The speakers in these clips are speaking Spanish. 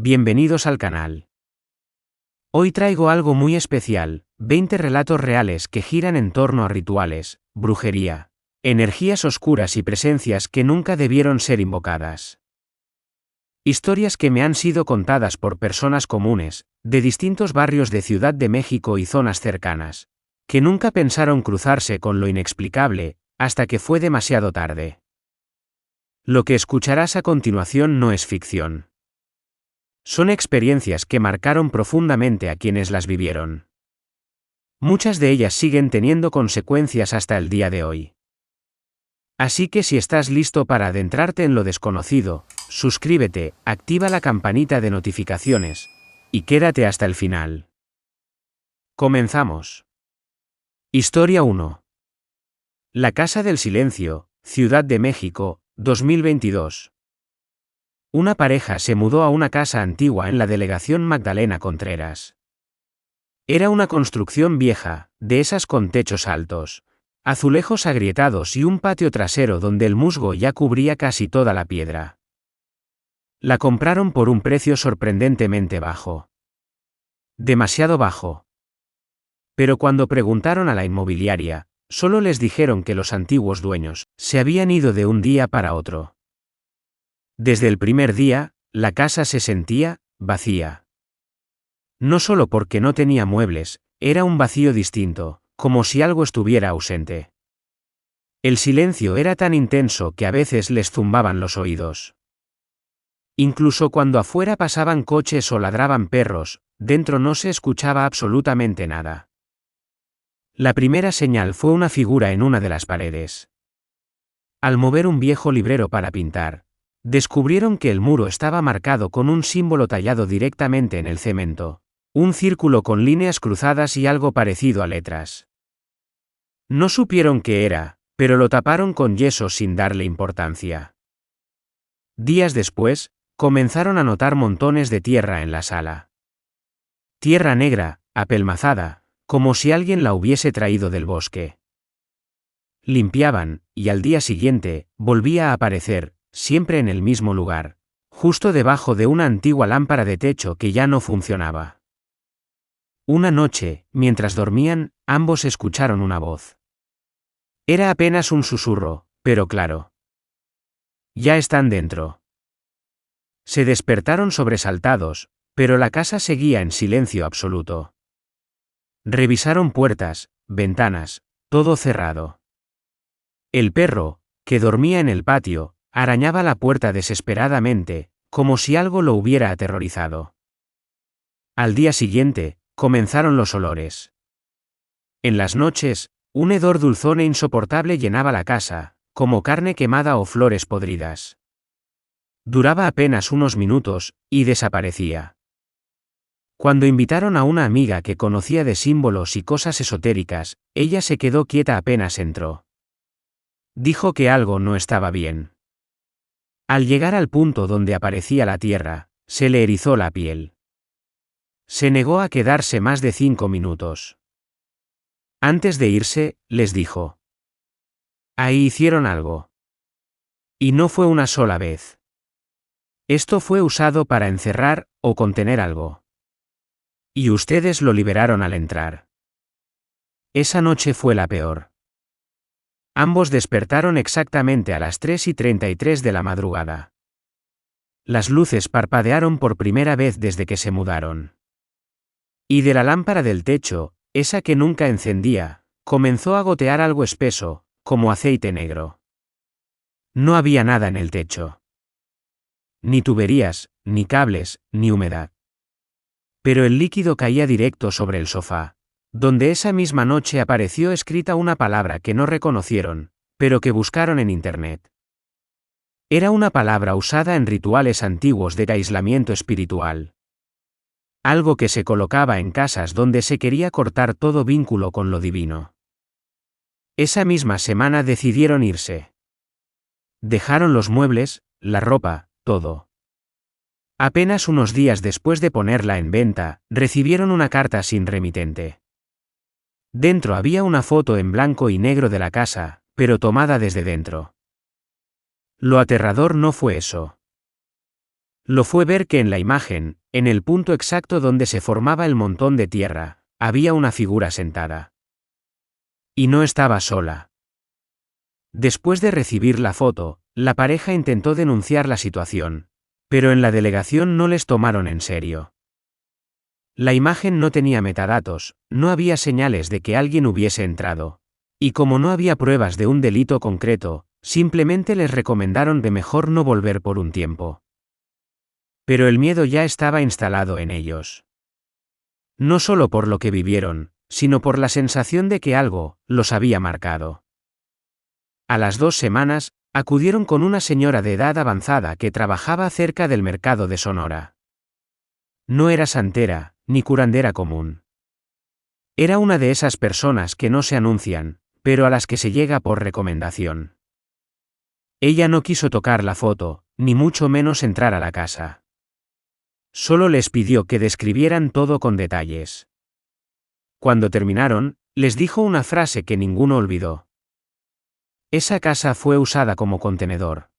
Bienvenidos al canal. Hoy traigo algo muy especial, 20 relatos reales que giran en torno a rituales, brujería, energías oscuras y presencias que nunca debieron ser invocadas. Historias que me han sido contadas por personas comunes, de distintos barrios de Ciudad de México y zonas cercanas, que nunca pensaron cruzarse con lo inexplicable, hasta que fue demasiado tarde. Lo que escucharás a continuación no es ficción. Son experiencias que marcaron profundamente a quienes las vivieron. Muchas de ellas siguen teniendo consecuencias hasta el día de hoy. Así que si estás listo para adentrarte en lo desconocido, suscríbete, activa la campanita de notificaciones, y quédate hasta el final. Comenzamos. Historia 1. La Casa del Silencio, Ciudad de México, 2022. Una pareja se mudó a una casa antigua en la delegación Magdalena Contreras. Era una construcción vieja, de esas con techos altos, azulejos agrietados y un patio trasero donde el musgo ya cubría casi toda la piedra. La compraron por un precio sorprendentemente bajo. Demasiado bajo. Pero cuando preguntaron a la inmobiliaria, solo les dijeron que los antiguos dueños se habían ido de un día para otro. Desde el primer día, la casa se sentía vacía. No solo porque no tenía muebles, era un vacío distinto, como si algo estuviera ausente. El silencio era tan intenso que a veces les zumbaban los oídos. Incluso cuando afuera pasaban coches o ladraban perros, dentro no se escuchaba absolutamente nada. La primera señal fue una figura en una de las paredes. Al mover un viejo librero para pintar, descubrieron que el muro estaba marcado con un símbolo tallado directamente en el cemento, un círculo con líneas cruzadas y algo parecido a letras. No supieron qué era, pero lo taparon con yeso sin darle importancia. Días después, comenzaron a notar montones de tierra en la sala. Tierra negra, apelmazada, como si alguien la hubiese traído del bosque. Limpiaban, y al día siguiente, volvía a aparecer, siempre en el mismo lugar, justo debajo de una antigua lámpara de techo que ya no funcionaba. Una noche, mientras dormían, ambos escucharon una voz. Era apenas un susurro, pero claro. Ya están dentro. Se despertaron sobresaltados, pero la casa seguía en silencio absoluto. Revisaron puertas, ventanas, todo cerrado. El perro, que dormía en el patio, arañaba la puerta desesperadamente, como si algo lo hubiera aterrorizado. Al día siguiente, comenzaron los olores. En las noches, un hedor dulzón e insoportable llenaba la casa, como carne quemada o flores podridas. Duraba apenas unos minutos, y desaparecía. Cuando invitaron a una amiga que conocía de símbolos y cosas esotéricas, ella se quedó quieta apenas entró. Dijo que algo no estaba bien. Al llegar al punto donde aparecía la tierra, se le erizó la piel. Se negó a quedarse más de 5 minutos. Antes de irse, les dijo: ahí hicieron algo. Y no fue una sola vez. Esto fue usado para encerrar o contener algo. Y ustedes lo liberaron al entrar. Esa noche fue la peor. Ambos despertaron exactamente a las 3:33 de la madrugada. Las luces parpadearon por primera vez desde que se mudaron. Y de la lámpara del techo, esa que nunca encendía, comenzó a gotear algo espeso, como aceite negro. No había nada en el techo. Ni tuberías, ni cables, ni humedad. Pero el líquido caía directo sobre el sofá, donde esa misma noche apareció escrita una palabra que no reconocieron, pero que buscaron en internet. Era una palabra usada en rituales antiguos de aislamiento espiritual. Algo que se colocaba en casas donde se quería cortar todo vínculo con lo divino. Esa misma semana decidieron irse. Dejaron los muebles, la ropa, todo. Apenas unos días después de ponerla en venta, recibieron una carta sin remitente. Dentro había una foto en blanco y negro de la casa, pero tomada desde dentro. Lo aterrador no fue eso. Lo fue ver que en la imagen, en el punto exacto donde se formaba el montón de tierra, había una figura sentada. Y no estaba sola. Después de recibir la foto, la pareja intentó denunciar la situación, pero en la delegación no les tomaron en serio. La imagen no tenía metadatos, no había señales de que alguien hubiese entrado. Y como no había pruebas de un delito concreto, simplemente les recomendaron de mejor no volver por un tiempo. Pero el miedo ya estaba instalado en ellos. No solo por lo que vivieron, sino por la sensación de que algo los había marcado. A las 2 semanas, acudieron con una señora de edad avanzada que trabajaba cerca del mercado de Sonora. No era santera, ni curandera común. Era una de esas personas que no se anuncian, pero a las que se llega por recomendación. Ella no quiso tocar la foto, ni mucho menos entrar a la casa. Solo les pidió que describieran todo con detalles. Cuando terminaron, les dijo una frase que ninguno olvidó. Esa casa fue usada como contenedor.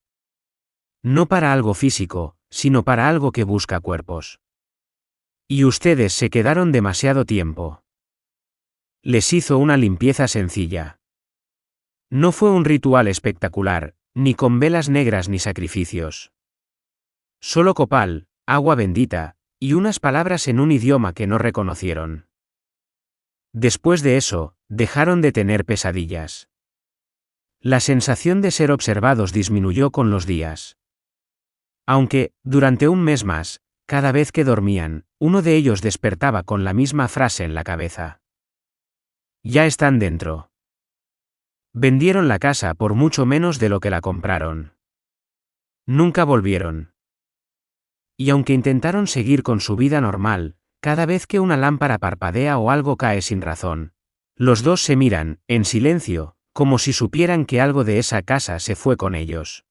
No para algo físico, sino para algo que busca cuerpos. Y ustedes se quedaron demasiado tiempo. Les hizo una limpieza sencilla. No fue un ritual espectacular, ni con velas negras ni sacrificios. Solo copal, agua bendita, y unas palabras en un idioma que no reconocieron. Después de eso, dejaron de tener pesadillas. La sensación de ser observados disminuyó con los días. Aunque, durante un mes más, cada vez que dormían, uno de ellos despertaba con la misma frase en la cabeza. Ya están dentro. Vendieron la casa por mucho menos de lo que la compraron. Nunca volvieron. Y aunque intentaron seguir con su vida normal, cada vez que una lámpara parpadea o algo cae sin razón, los dos se miran, en silencio, como si supieran que algo de esa casa se fue con ellos.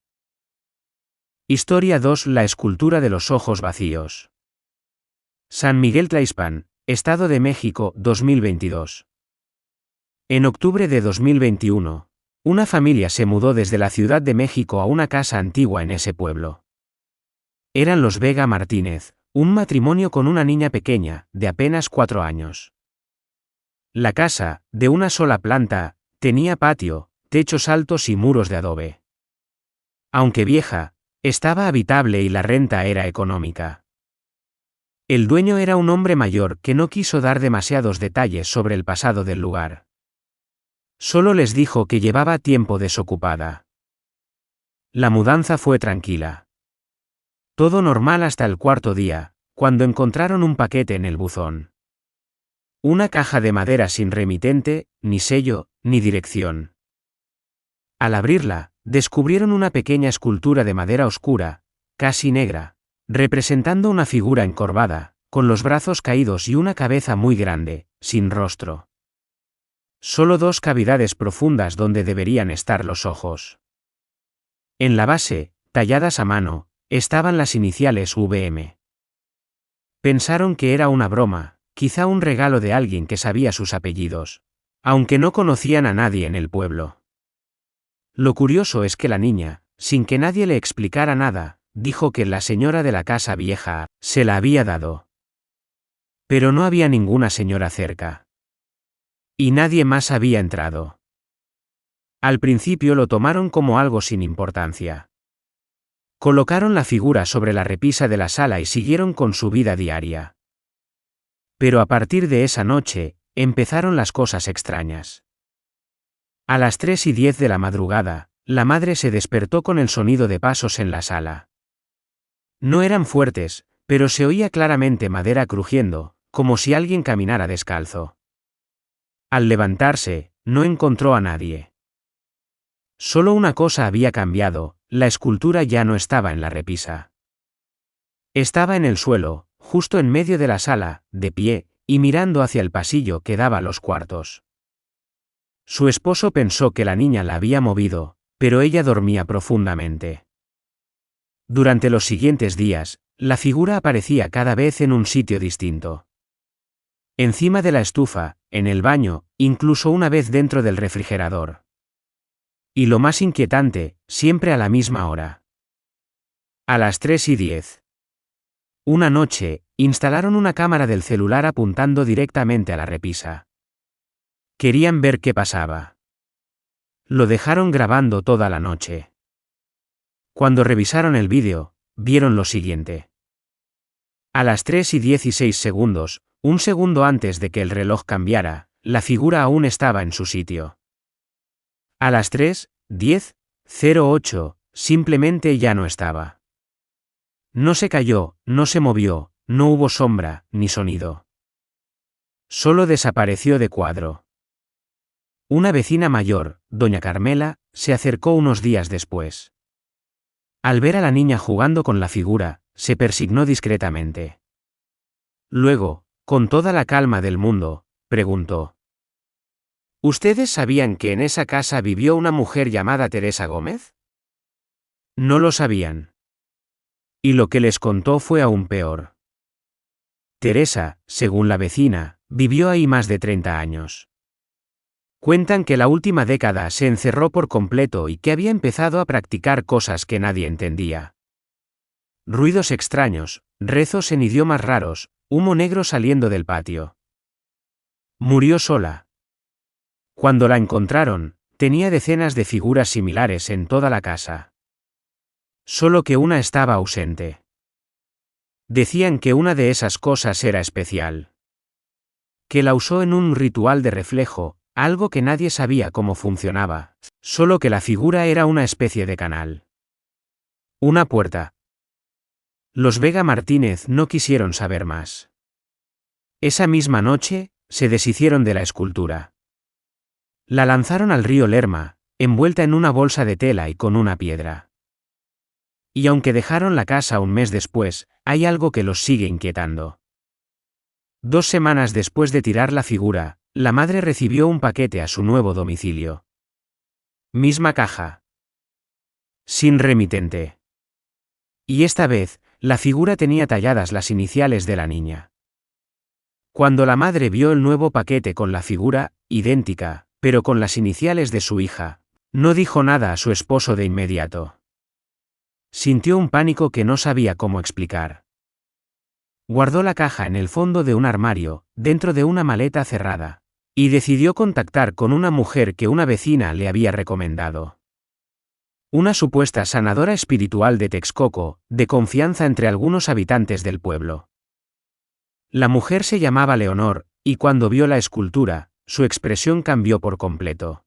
Historia 2: La escultura de los ojos vacíos. San Miguel Tlaixpan, Estado de México, 2022. En octubre de 2021, una familia se mudó desde la Ciudad de México a una casa antigua en ese pueblo. Eran los Vega Martínez, un matrimonio con una niña pequeña, de apenas 4 años. La casa, de una sola planta, tenía patio, techos altos y muros de adobe. Aunque vieja, estaba habitable y la renta era económica. El dueño era un hombre mayor que no quiso dar demasiados detalles sobre el pasado del lugar. Solo les dijo que llevaba tiempo desocupada. La mudanza fue tranquila. Todo normal hasta el 4.º día, cuando encontraron un paquete en el buzón. Una caja de madera sin remitente, ni sello, ni dirección. Al abrirla, descubrieron una pequeña escultura de madera oscura, casi negra, representando una figura encorvada, con los brazos caídos y una cabeza muy grande, sin rostro. Solo 2 cavidades profundas donde deberían estar los ojos. En la base, talladas a mano, estaban las iniciales VM. Pensaron que era una broma, quizá un regalo de alguien que sabía sus apellidos, aunque no conocían a nadie en el pueblo. Lo curioso es que la niña, sin que nadie le explicara nada, dijo que la señora de la casa vieja se la había dado. Pero no había ninguna señora cerca. Y nadie más había entrado. Al principio lo tomaron como algo sin importancia. Colocaron la figura sobre la repisa de la sala y siguieron con su vida diaria. Pero a partir de esa noche, empezaron las cosas extrañas. A las 3:10 de la madrugada, la madre se despertó con el sonido de pasos en la sala. No eran fuertes, pero se oía claramente madera crujiendo, como si alguien caminara descalzo. Al levantarse, no encontró a nadie. Solo una cosa había cambiado: la escultura ya no estaba en la repisa. Estaba en el suelo, justo en medio de la sala, de pie, y mirando hacia el pasillo que daba a los cuartos. Su esposo pensó que la niña la había movido, pero ella dormía profundamente. Durante los siguientes días, la figura aparecía cada vez en un sitio distinto. Encima de la estufa, en el baño, incluso una vez dentro del refrigerador. Y lo más inquietante, siempre a la misma hora. A las 3:10. Una noche, instalaron una cámara del celular apuntando directamente a la repisa. Querían ver qué pasaba. Lo dejaron grabando toda la noche. Cuando revisaron el vídeo, vieron lo siguiente. A las 3:16, un segundo antes de que el reloj cambiara, la figura aún estaba en su sitio. A las 3:10, simplemente ya no estaba. No se cayó, no se movió, no hubo sombra, ni sonido. Solo desapareció de cuadro. Una vecina mayor, doña Carmela, se acercó unos días después. Al ver a la niña jugando con la figura, se persignó discretamente. Luego, con toda la calma del mundo, preguntó: ¿Ustedes sabían que en esa casa vivió una mujer llamada Teresa Gómez? No lo sabían. Y lo que les contó fue aún peor. Teresa, según la vecina, vivió ahí más de 30 años. Cuentan que la última década se encerró por completo y que había empezado a practicar cosas que nadie entendía. Ruidos extraños, rezos en idiomas raros, humo negro saliendo del patio. Murió sola. Cuando la encontraron, tenía decenas de figuras similares en toda la casa. Solo que una estaba ausente. Decían que una de esas cosas era especial. Que la usó en un ritual de reflejo, algo que nadie sabía cómo funcionaba, solo que la figura era una especie de canal. Una puerta. Los Vega Martínez no quisieron saber más. Esa misma noche, se deshicieron de la escultura. La lanzaron al río Lerma, envuelta en una bolsa de tela y con una piedra. Y aunque dejaron la casa un mes después, hay algo que los sigue inquietando. 2 semanas después de tirar la figura, la madre recibió un paquete a su nuevo domicilio. Misma caja. Sin remitente. Y esta vez, la figura tenía talladas las iniciales de la niña. Cuando la madre vio el nuevo paquete con la figura, idéntica, pero con las iniciales de su hija, no dijo nada a su esposo de inmediato. Sintió un pánico que no sabía cómo explicar. Guardó la caja en el fondo de un armario, dentro de una maleta cerrada, y decidió contactar con una mujer que una vecina le había recomendado. Una supuesta sanadora espiritual de Texcoco, de confianza entre algunos habitantes del pueblo. La mujer se llamaba Leonor, y cuando vio la escultura, su expresión cambió por completo.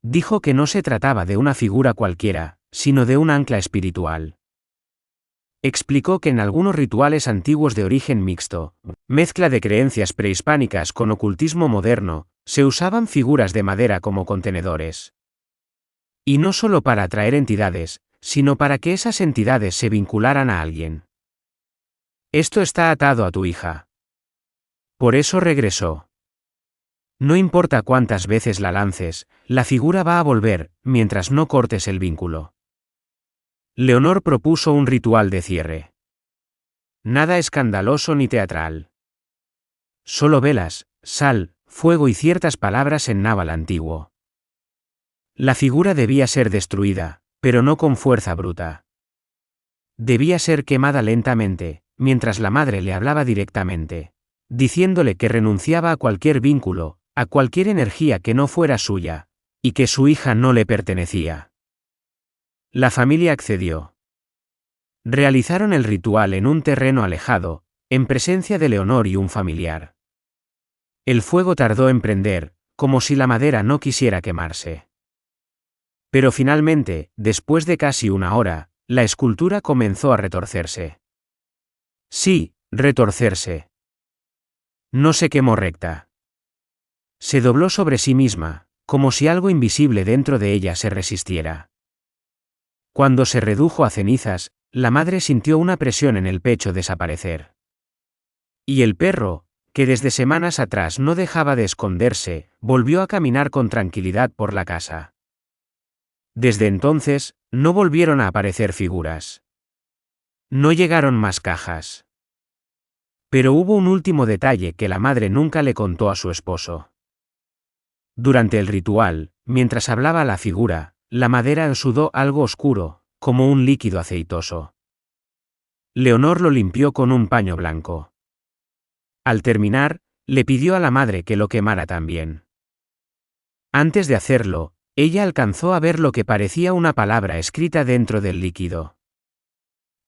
Dijo que no se trataba de una figura cualquiera, sino de un ancla espiritual. Explicó que en algunos rituales antiguos de origen mixto, mezcla de creencias prehispánicas con ocultismo moderno, se usaban figuras de madera como contenedores. Y no solo para atraer entidades, sino para que esas entidades se vincularan a alguien. Esto está atado a tu hija. Por eso regresó. No importa cuántas veces la lances, la figura va a volver, mientras no cortes el vínculo. Leonor propuso un ritual de cierre. Nada escandaloso ni teatral. Solo velas, sal, fuego y ciertas palabras en náhuatl antiguo. La figura debía ser destruida, pero no con fuerza bruta. Debía ser quemada lentamente, mientras la madre le hablaba directamente, diciéndole que renunciaba a cualquier vínculo, a cualquier energía que no fuera suya, y que su hija no le pertenecía. La familia accedió. Realizaron el ritual en un terreno alejado, en presencia de Leonor y un familiar. El fuego tardó en prender, como si la madera no quisiera quemarse. Pero finalmente, después de casi 1 hora, la escultura comenzó a retorcerse. Sí, retorcerse. No se quemó recta. Se dobló sobre sí misma, como si algo invisible dentro de ella se resistiera. Cuando se redujo a cenizas, la madre sintió una presión en el pecho desaparecer. Y el perro, que desde semanas atrás no dejaba de esconderse, volvió a caminar con tranquilidad por la casa. Desde entonces, no volvieron a aparecer figuras. No llegaron más cajas. Pero hubo un último detalle que la madre nunca le contó a su esposo. Durante el ritual, mientras hablaba a la figura, la madera sudó algo oscuro, como un líquido aceitoso. Leonor lo limpió con un paño blanco. Al terminar, le pidió a la madre que lo quemara también. Antes de hacerlo, ella alcanzó a ver lo que parecía una palabra escrita dentro del líquido.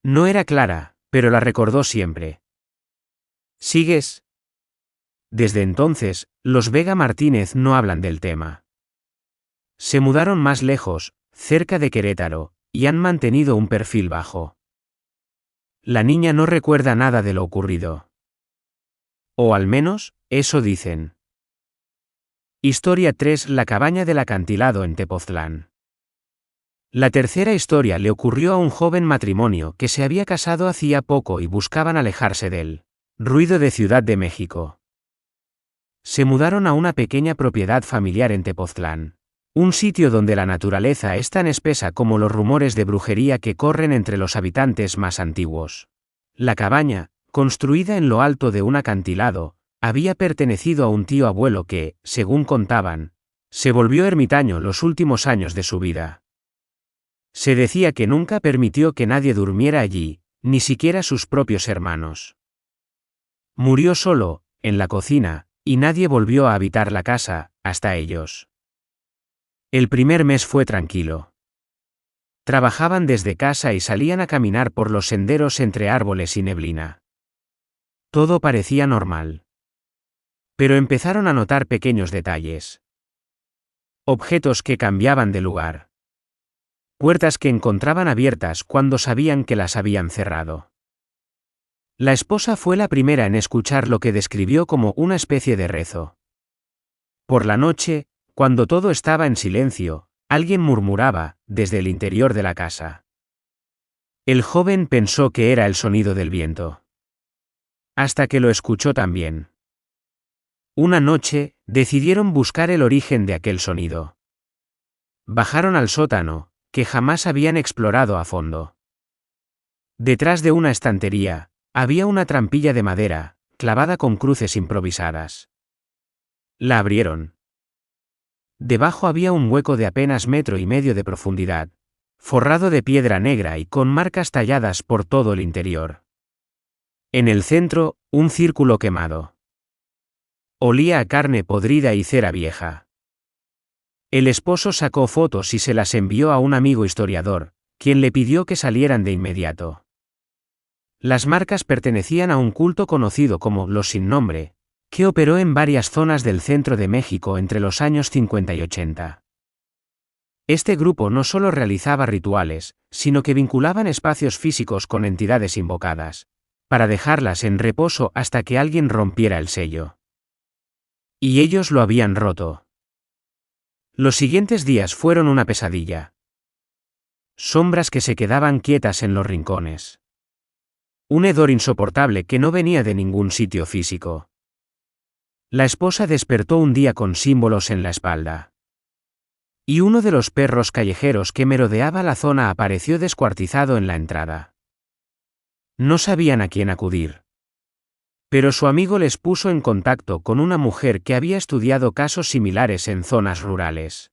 No era clara, pero la recordó siempre. ¿Sigues? Desde entonces, los Vega Martínez no hablan del tema. Se mudaron más lejos, cerca de Querétaro, y han mantenido un perfil bajo. La niña no recuerda nada de lo ocurrido. O al menos, eso dicen. Historia 3: La cabaña del acantilado en Tepoztlán. La tercera historia le ocurrió a un joven matrimonio que se había casado hacía poco y buscaban alejarse del ruido de Ciudad de México. Se mudaron a una pequeña propiedad familiar en Tepoztlán, un sitio donde la naturaleza es tan espesa como los rumores de brujería que corren entre los habitantes más antiguos. La cabaña, construida en lo alto de un acantilado, había pertenecido a un tío abuelo que, según contaban, se volvió ermitaño los últimos años de su vida. Se decía que nunca permitió que nadie durmiera allí, ni siquiera sus propios hermanos. Murió solo, en la cocina, y nadie volvió a habitar la casa, hasta ellos. El primer mes fue tranquilo. Trabajaban desde casa y salían a caminar por los senderos entre árboles y neblina. Todo parecía normal. Pero empezaron a notar pequeños detalles. Objetos que cambiaban de lugar. Puertas que encontraban abiertas cuando sabían que las habían cerrado. La esposa fue la primera en escuchar lo que describió como una especie de rezo. Por la noche, cuando todo estaba en silencio, alguien murmuraba, desde el interior de la casa. El joven pensó que era el sonido del viento. Hasta que lo escuchó también. Una noche, decidieron buscar el origen de aquel sonido. Bajaron al sótano, que jamás habían explorado a fondo. Detrás de una estantería, había una trampilla de madera, clavada con cruces improvisadas. La abrieron. Debajo había un hueco de apenas 1,5 metros de profundidad, forrado de piedra negra y con marcas talladas por todo el interior. En el centro, un círculo quemado. Olía a carne podrida y cera vieja. El esposo sacó fotos y se las envió a un amigo historiador, quien le pidió que salieran de inmediato. Las marcas pertenecían a un culto conocido como los Sin Nombre, que operó en varias zonas del centro de México entre los años 50 y 80. Este grupo no solo realizaba rituales, sino que vinculaban espacios físicos con entidades invocadas, para dejarlas en reposo hasta que alguien rompiera el sello. Y ellos lo habían roto. Los siguientes días fueron una pesadilla. Sombras que se quedaban quietas en los rincones. Un hedor insoportable que no venía de ningún sitio físico. La esposa despertó un día con símbolos en la espalda. Y uno de los perros callejeros que merodeaba la zona apareció descuartizado en la entrada. No sabían a quién acudir. Pero su amigo les puso en contacto con una mujer que había estudiado casos similares en zonas rurales.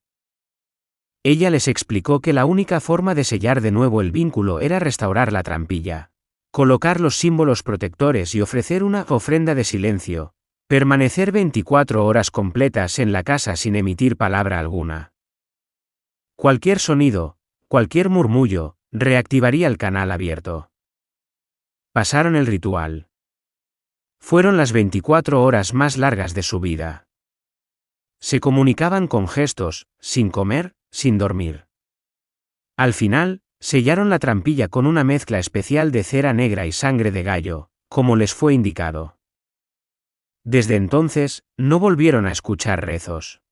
Ella les explicó que la única forma de sellar de nuevo el vínculo era restaurar la trampilla, colocar los símbolos protectores y ofrecer una ofrenda de silencio, permanecer 24 horas completas en la casa sin emitir palabra alguna. Cualquier sonido, cualquier murmullo, reactivaría el canal abierto. Pasaron el ritual. Fueron las 24 horas más largas de su vida. Se comunicaban con gestos, sin comer, sin dormir. Al final, sellaron la trampilla con una mezcla especial de cera negra y sangre de gallo, como les fue indicado. Desde entonces, no volvieron a escuchar rezos.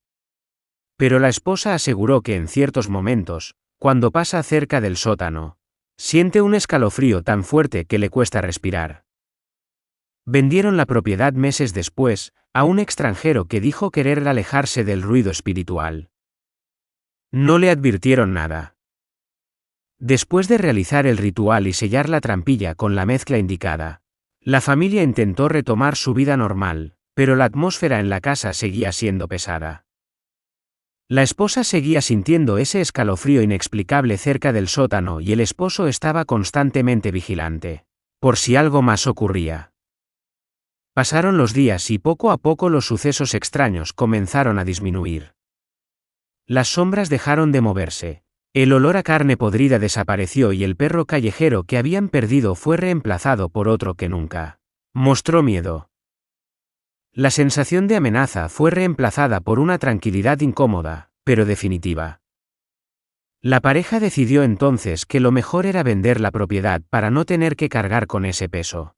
Pero la esposa aseguró que en ciertos momentos, cuando pasa cerca del sótano, siente un escalofrío tan fuerte que le cuesta respirar. Vendieron la propiedad meses después, a un extranjero que dijo querer alejarse del ruido espiritual. No le advirtieron nada. Después de realizar el ritual y sellar la trampilla con la mezcla indicada, la familia intentó retomar su vida normal, pero la atmósfera en la casa seguía siendo pesada. La esposa seguía sintiendo ese escalofrío inexplicable cerca del sótano y el esposo estaba constantemente vigilante, por si algo más ocurría. Pasaron los días y poco a poco los sucesos extraños comenzaron a disminuir. Las sombras dejaron de moverse, el olor a carne podrida desapareció y el perro callejero que habían perdido fue reemplazado por otro que nunca mostró miedo. La sensación de amenaza fue reemplazada por una tranquilidad incómoda, pero definitiva. La pareja decidió entonces que lo mejor era vender la propiedad para no tener que cargar con ese peso.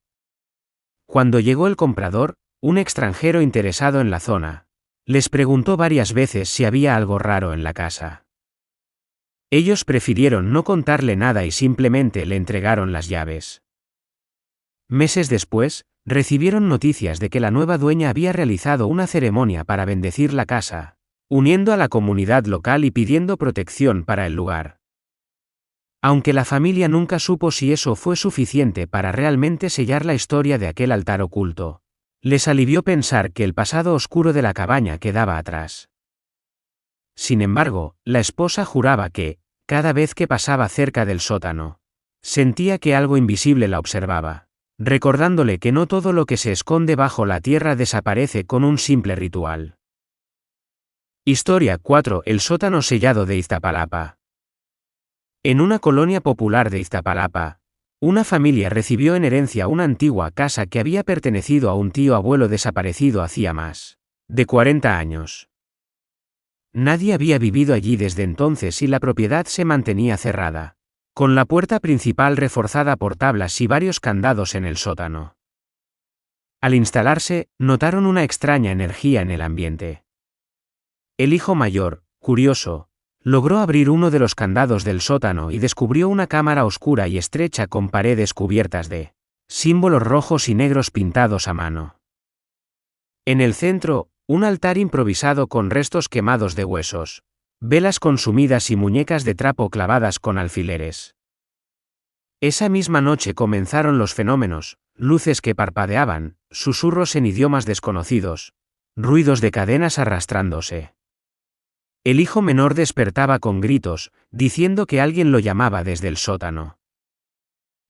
Cuando llegó el comprador, un extranjero interesado en la zona, les preguntó varias veces si había algo raro en la casa. Ellos prefirieron no contarle nada y simplemente le entregaron las llaves. Meses después, recibieron noticias de que la nueva dueña había realizado una ceremonia para bendecir la casa, uniendo a la comunidad local y pidiendo protección para el lugar. Aunque la familia nunca supo si eso fue suficiente para realmente sellar la historia de aquel altar oculto, les alivió pensar que el pasado oscuro de la cabaña quedaba atrás. Sin embargo, la esposa juraba que, cada vez que pasaba cerca del sótano, sentía que algo invisible la observaba, recordándole que no todo lo que se esconde bajo la tierra desaparece con un simple ritual. Historia 4. El sótano sellado de Iztapalapa. En una colonia popular de Iztapalapa, una familia recibió en herencia una antigua casa que había pertenecido a un tío abuelo desaparecido hacía más de 40 años. Nadie había vivido allí desde entonces y la propiedad se mantenía cerrada, con la puerta principal reforzada por tablas y varios candados en el sótano. Al instalarse, notaron una extraña energía en el ambiente. El hijo mayor, curioso, logró abrir uno de los candados del sótano y descubrió una cámara oscura y estrecha con paredes cubiertas de símbolos rojos y negros pintados a mano. En el centro, un altar improvisado con restos quemados de huesos, velas consumidas y muñecas de trapo clavadas con alfileres. Esa misma noche comenzaron los fenómenos, luces que parpadeaban, susurros en idiomas desconocidos, ruidos de cadenas arrastrándose. El hijo menor despertaba con gritos, diciendo que alguien lo llamaba desde el sótano.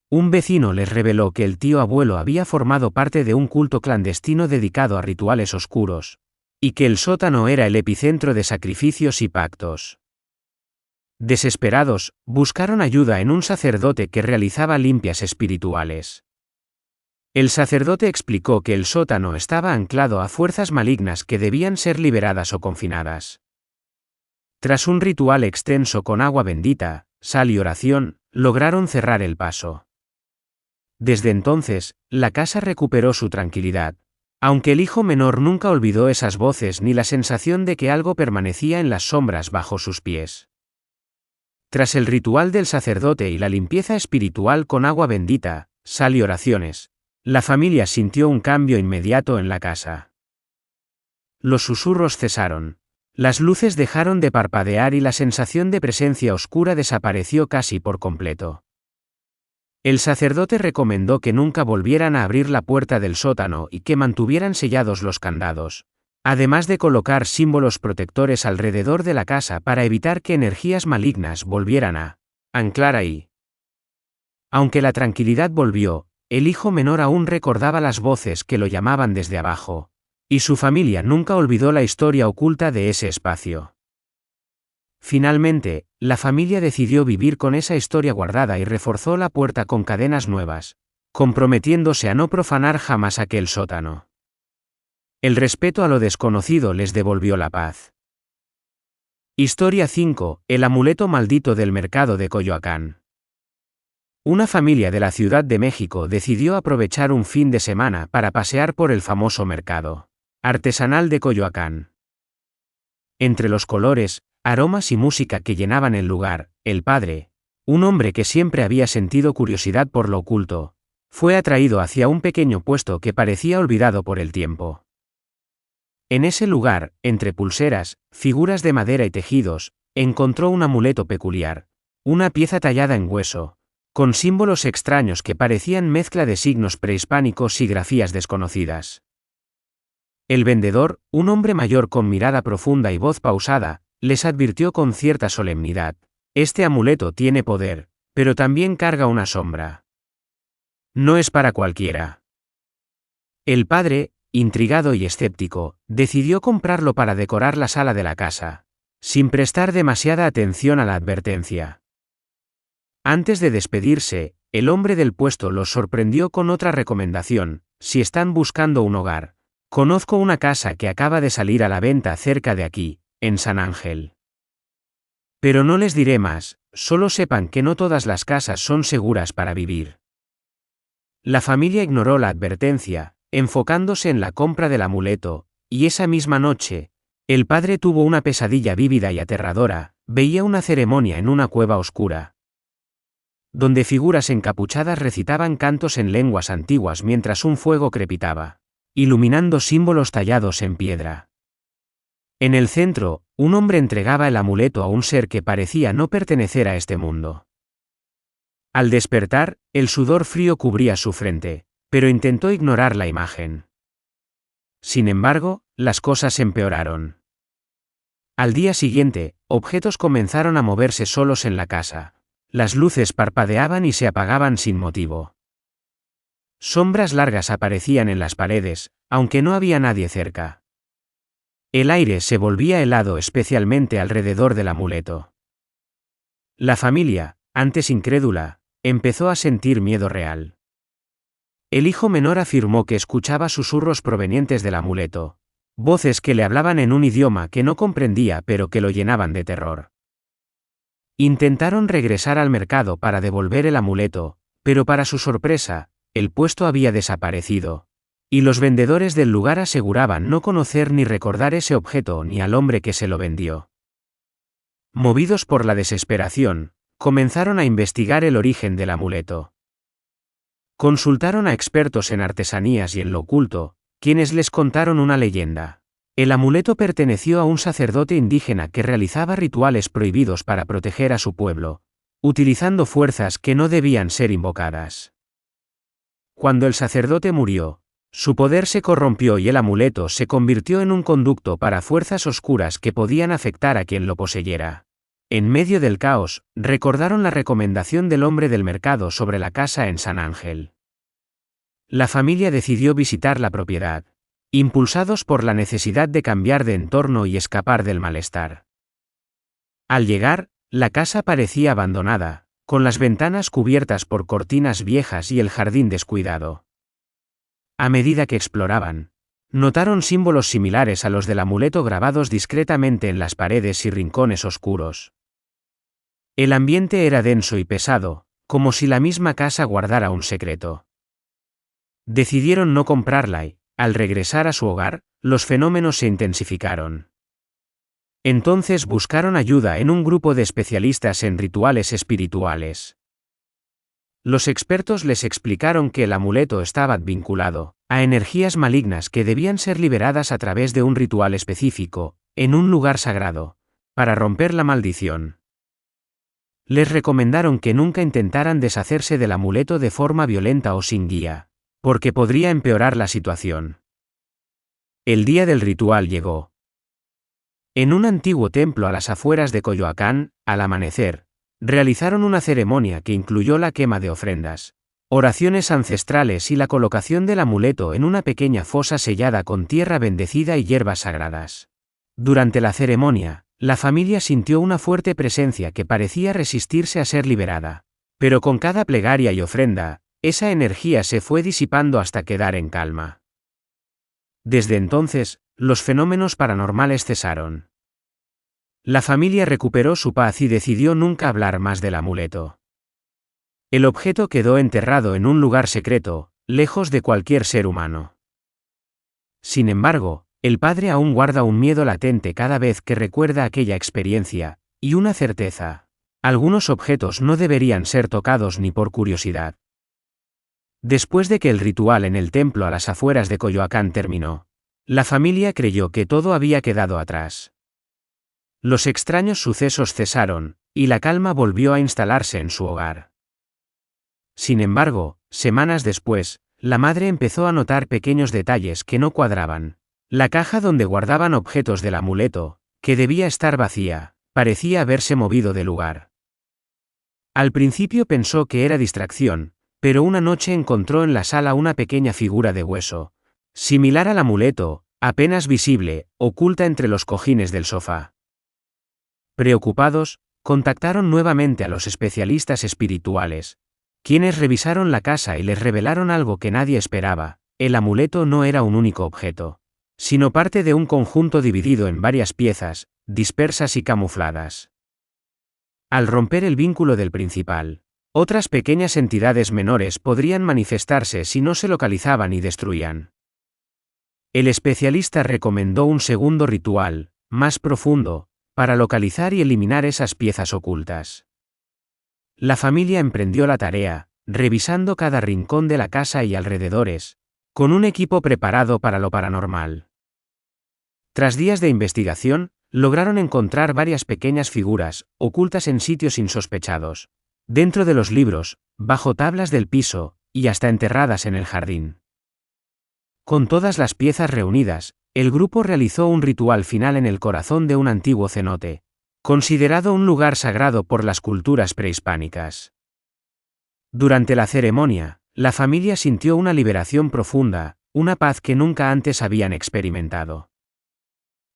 Un vecino les reveló que el tío abuelo había formado parte de un culto clandestino dedicado a rituales oscuros, y que el sótano era el epicentro de sacrificios y pactos. Desesperados, buscaron ayuda en un sacerdote que realizaba limpias espirituales. El sacerdote explicó que el sótano estaba anclado a fuerzas malignas que debían ser liberadas o confinadas. Tras un ritual extenso con agua bendita, sal y oración, lograron cerrar el paso. Desde entonces, la casa recuperó su tranquilidad, aunque el hijo menor nunca olvidó esas voces ni la sensación de que algo permanecía en las sombras bajo sus pies. Tras el ritual del sacerdote y la limpieza espiritual con agua bendita, sal y oraciones, la familia sintió un cambio inmediato en la casa. Los susurros cesaron, las luces dejaron de parpadear y la sensación de presencia oscura desapareció casi por completo. El sacerdote recomendó que nunca volvieran a abrir la puerta del sótano y que mantuvieran sellados los candados, además de colocar símbolos protectores alrededor de la casa para evitar que energías malignas volvieran a anclar ahí. Aunque la tranquilidad volvió, el hijo menor aún recordaba las voces que lo llamaban desde abajo, y su familia nunca olvidó la historia oculta de ese espacio. Finalmente, la familia decidió vivir con esa historia guardada y reforzó la puerta con cadenas nuevas, comprometiéndose a no profanar jamás aquel sótano. El respeto a lo desconocido les devolvió la paz. Historia 5. El amuleto maldito del mercado de Coyoacán. Una familia de la Ciudad de México decidió aprovechar un fin de semana para pasear por el famoso mercado artesanal de Coyoacán. Entre los colores, aromas y música que llenaban el lugar, el padre, un hombre que siempre había sentido curiosidad por lo oculto, fue atraído hacia un pequeño puesto que parecía olvidado por el tiempo. En ese lugar, entre pulseras, figuras de madera y tejidos, encontró un amuleto peculiar, una pieza tallada en hueso, con símbolos extraños que parecían mezcla de signos prehispánicos y grafías desconocidas. El vendedor, un hombre mayor con mirada profunda y voz pausada, les advirtió con cierta solemnidad: este amuleto tiene poder, pero también carga una sombra. No es para cualquiera. El padre, intrigado y escéptico, decidió comprarlo para decorar la sala de la casa, sin prestar demasiada atención a la advertencia. Antes de despedirse, el hombre del puesto los sorprendió con otra recomendación: si están buscando un hogar, conozco una casa que acaba de salir a la venta cerca de aquí, en San Ángel. Pero no les diré más, solo sepan que no todas las casas son seguras para vivir. La familia ignoró la advertencia, enfocándose en la compra del amuleto, y esa misma noche, el padre tuvo una pesadilla vívida y aterradora. Veía una ceremonia en una cueva oscura, donde figuras encapuchadas recitaban cantos en lenguas antiguas mientras un fuego crepitaba, iluminando símbolos tallados en piedra. En el centro, un hombre entregaba el amuleto a un ser que parecía no pertenecer a este mundo. Al despertar, el sudor frío cubría su frente, pero intentó ignorar la imagen. Sin embargo, las cosas empeoraron. Al día siguiente, objetos comenzaron a moverse solos en la casa. Las luces parpadeaban y se apagaban sin motivo. Sombras largas aparecían en las paredes, aunque no había nadie cerca. El aire se volvía helado, especialmente alrededor del amuleto. La familia, antes incrédula, empezó a sentir miedo real. El hijo menor afirmó que escuchaba susurros provenientes del amuleto, voces que le hablaban en un idioma que no comprendía pero que lo llenaban de terror. Intentaron regresar al mercado para devolver el amuleto, pero para su sorpresa, el puesto había desaparecido, y los vendedores del lugar aseguraban no conocer ni recordar ese objeto ni al hombre que se lo vendió. Movidos por la desesperación, comenzaron a investigar el origen del amuleto. Consultaron a expertos en artesanías y en lo oculto, quienes les contaron una leyenda. El amuleto perteneció a un sacerdote indígena que realizaba rituales prohibidos para proteger a su pueblo, utilizando fuerzas que no debían ser invocadas. Cuando el sacerdote murió, su poder se corrompió y el amuleto se convirtió en un conducto para fuerzas oscuras que podían afectar a quien lo poseyera. En medio del caos, recordaron la recomendación del hombre del mercado sobre la casa en San Ángel. La familia decidió visitar la propiedad, impulsados por la necesidad de cambiar de entorno y escapar del malestar. Al llegar, la casa parecía abandonada, con las ventanas cubiertas por cortinas viejas y el jardín descuidado. A medida que exploraban, notaron símbolos similares a los del amuleto grabados discretamente en las paredes y rincones oscuros. El ambiente era denso y pesado, como si la misma casa guardara un secreto. Decidieron no comprarla y, al regresar a su hogar, los fenómenos se intensificaron. Entonces buscaron ayuda en un grupo de especialistas en rituales espirituales. Los expertos les explicaron que el amuleto estaba vinculado a energías malignas que debían ser liberadas a través de un ritual específico, en un lugar sagrado, para romper la maldición. Les recomendaron que nunca intentaran deshacerse del amuleto de forma violenta o sin guía, porque podría empeorar la situación. El día del ritual llegó. En un antiguo templo a las afueras de Coyoacán, al amanecer, realizaron una ceremonia que incluyó la quema de ofrendas, oraciones ancestrales y la colocación del amuleto en una pequeña fosa sellada con tierra bendecida y hierbas sagradas. Durante la ceremonia, la familia sintió una fuerte presencia que parecía resistirse a ser liberada, pero con cada plegaria y ofrenda, esa energía se fue disipando hasta quedar en calma. Desde entonces, los fenómenos paranormales cesaron. La familia recuperó su paz y decidió nunca hablar más del amuleto. El objeto quedó enterrado en un lugar secreto, lejos de cualquier ser humano. Sin embargo, el padre aún guarda un miedo latente cada vez que recuerda aquella experiencia, y una certeza: algunos objetos no deberían ser tocados ni por curiosidad. Después de que el ritual en el templo a las afueras de Coyoacán terminó, la familia creyó que todo había quedado atrás. Los extraños sucesos cesaron, y la calma volvió a instalarse en su hogar. Sin embargo, semanas después, la madre empezó a notar pequeños detalles que no cuadraban. La caja donde guardaban objetos del amuleto, que debía estar vacía, parecía haberse movido de lugar. Al principio pensó que era distracción, pero una noche encontró en la sala una pequeña figura de hueso, similar al amuleto, apenas visible, oculta entre los cojines del sofá. Preocupados, contactaron nuevamente a los especialistas espirituales, quienes revisaron la casa y les revelaron algo que nadie esperaba: el amuleto no era un único objeto, sino parte de un conjunto dividido en varias piezas, dispersas y camufladas. Al romper el vínculo del principal, otras pequeñas entidades menores podrían manifestarse si no se localizaban y destruían. El especialista recomendó un segundo ritual, más profundo, para localizar y eliminar esas piezas ocultas. La familia emprendió la tarea, revisando cada rincón de la casa y alrededores, con un equipo preparado para lo paranormal. Tras días de investigación, lograron encontrar varias pequeñas figuras, ocultas en sitios insospechados, dentro de los libros, bajo tablas del piso, y hasta enterradas en el jardín. Con todas las piezas reunidas, el grupo realizó un ritual final en el corazón de un antiguo cenote, considerado un lugar sagrado por las culturas prehispánicas. Durante la ceremonia, la familia sintió una liberación profunda, una paz que nunca antes habían experimentado.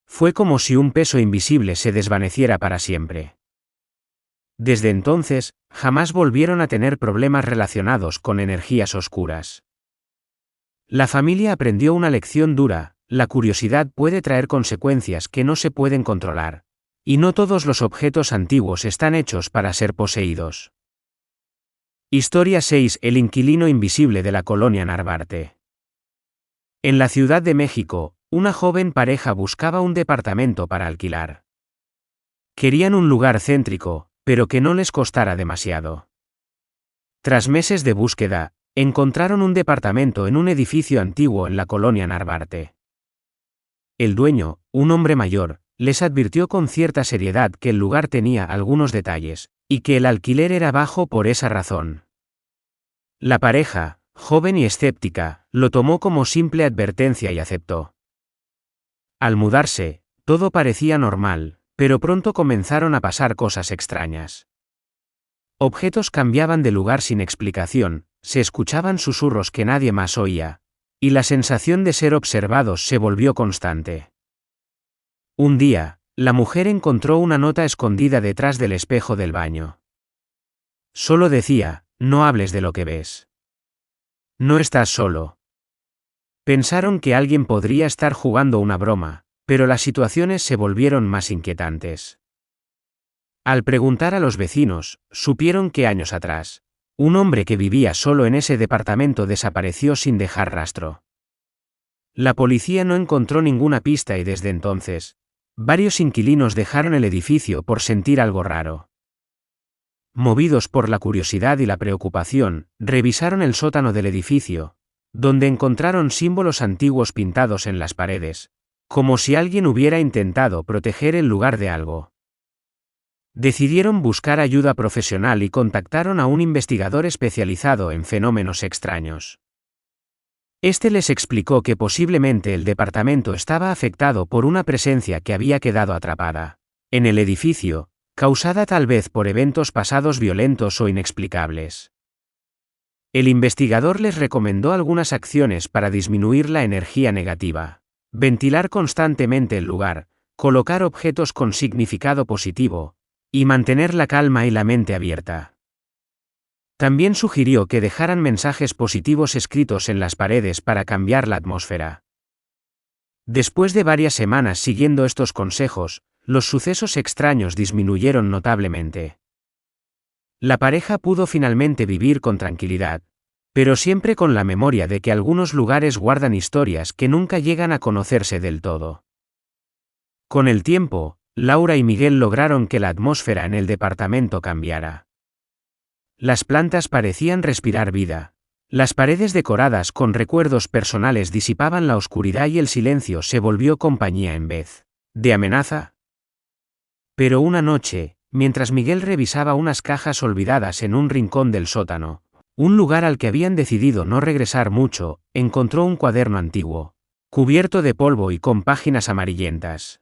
Fue como si un peso invisible se desvaneciera para siempre. Desde entonces, jamás volvieron a tener problemas relacionados con energías oscuras. La familia aprendió una lección dura: la curiosidad puede traer consecuencias que no se pueden controlar, y no todos los objetos antiguos están hechos para ser poseídos. Historia 6: El inquilino invisible de la colonia Narvarte. En la Ciudad de México, una joven pareja buscaba un departamento para alquilar. Querían un lugar céntrico, pero que no les costara demasiado. Tras meses de búsqueda, encontraron un departamento en un edificio antiguo en la colonia Narvarte. El dueño, un hombre mayor, les advirtió con cierta seriedad que el lugar tenía algunos detalles, y que el alquiler era bajo por esa razón. La pareja, joven y escéptica, lo tomó como simple advertencia y aceptó. Al mudarse, todo parecía normal, pero pronto comenzaron a pasar cosas extrañas. Objetos cambiaban de lugar sin explicación, se escuchaban susurros que nadie más oía, y la sensación de ser observados se volvió constante. Un día, la mujer encontró una nota escondida detrás del espejo del baño. Solo decía: no hables de lo que ves. No estás solo. Pensaron que alguien podría estar jugando una broma, pero las situaciones se volvieron más inquietantes. Al preguntar a los vecinos, supieron que años atrás, un hombre que vivía solo en ese departamento desapareció sin dejar rastro. La policía no encontró ninguna pista y desde entonces, varios inquilinos dejaron el edificio por sentir algo raro. Movidos por la curiosidad y la preocupación, revisaron el sótano del edificio, donde encontraron símbolos antiguos pintados en las paredes, como si alguien hubiera intentado proteger el lugar de algo. Decidieron buscar ayuda profesional y contactaron a un investigador especializado en fenómenos extraños. Este les explicó que posiblemente el departamento estaba afectado por una presencia que había quedado atrapada en el edificio, causada tal vez por eventos pasados violentos o inexplicables. El investigador les recomendó algunas acciones para disminuir la energía negativa: ventilar constantemente el lugar, colocar objetos con significado positivo, y mantener la calma y la mente abierta. También sugirió que dejaran mensajes positivos escritos en las paredes para cambiar la atmósfera. Después de varias semanas siguiendo estos consejos, los sucesos extraños disminuyeron notablemente. La pareja pudo finalmente vivir con tranquilidad, pero siempre con la memoria de que algunos lugares guardan historias que nunca llegan a conocerse del todo. Con el tiempo, Laura y Miguel lograron que la atmósfera en el departamento cambiara. Las plantas parecían respirar vida. Las paredes decoradas con recuerdos personales disipaban la oscuridad y el silencio se volvió compañía en vez de amenaza. Pero una noche, mientras Miguel revisaba unas cajas olvidadas en un rincón del sótano, un lugar al que habían decidido no regresar mucho, encontró un cuaderno antiguo, cubierto de polvo y con páginas amarillentas.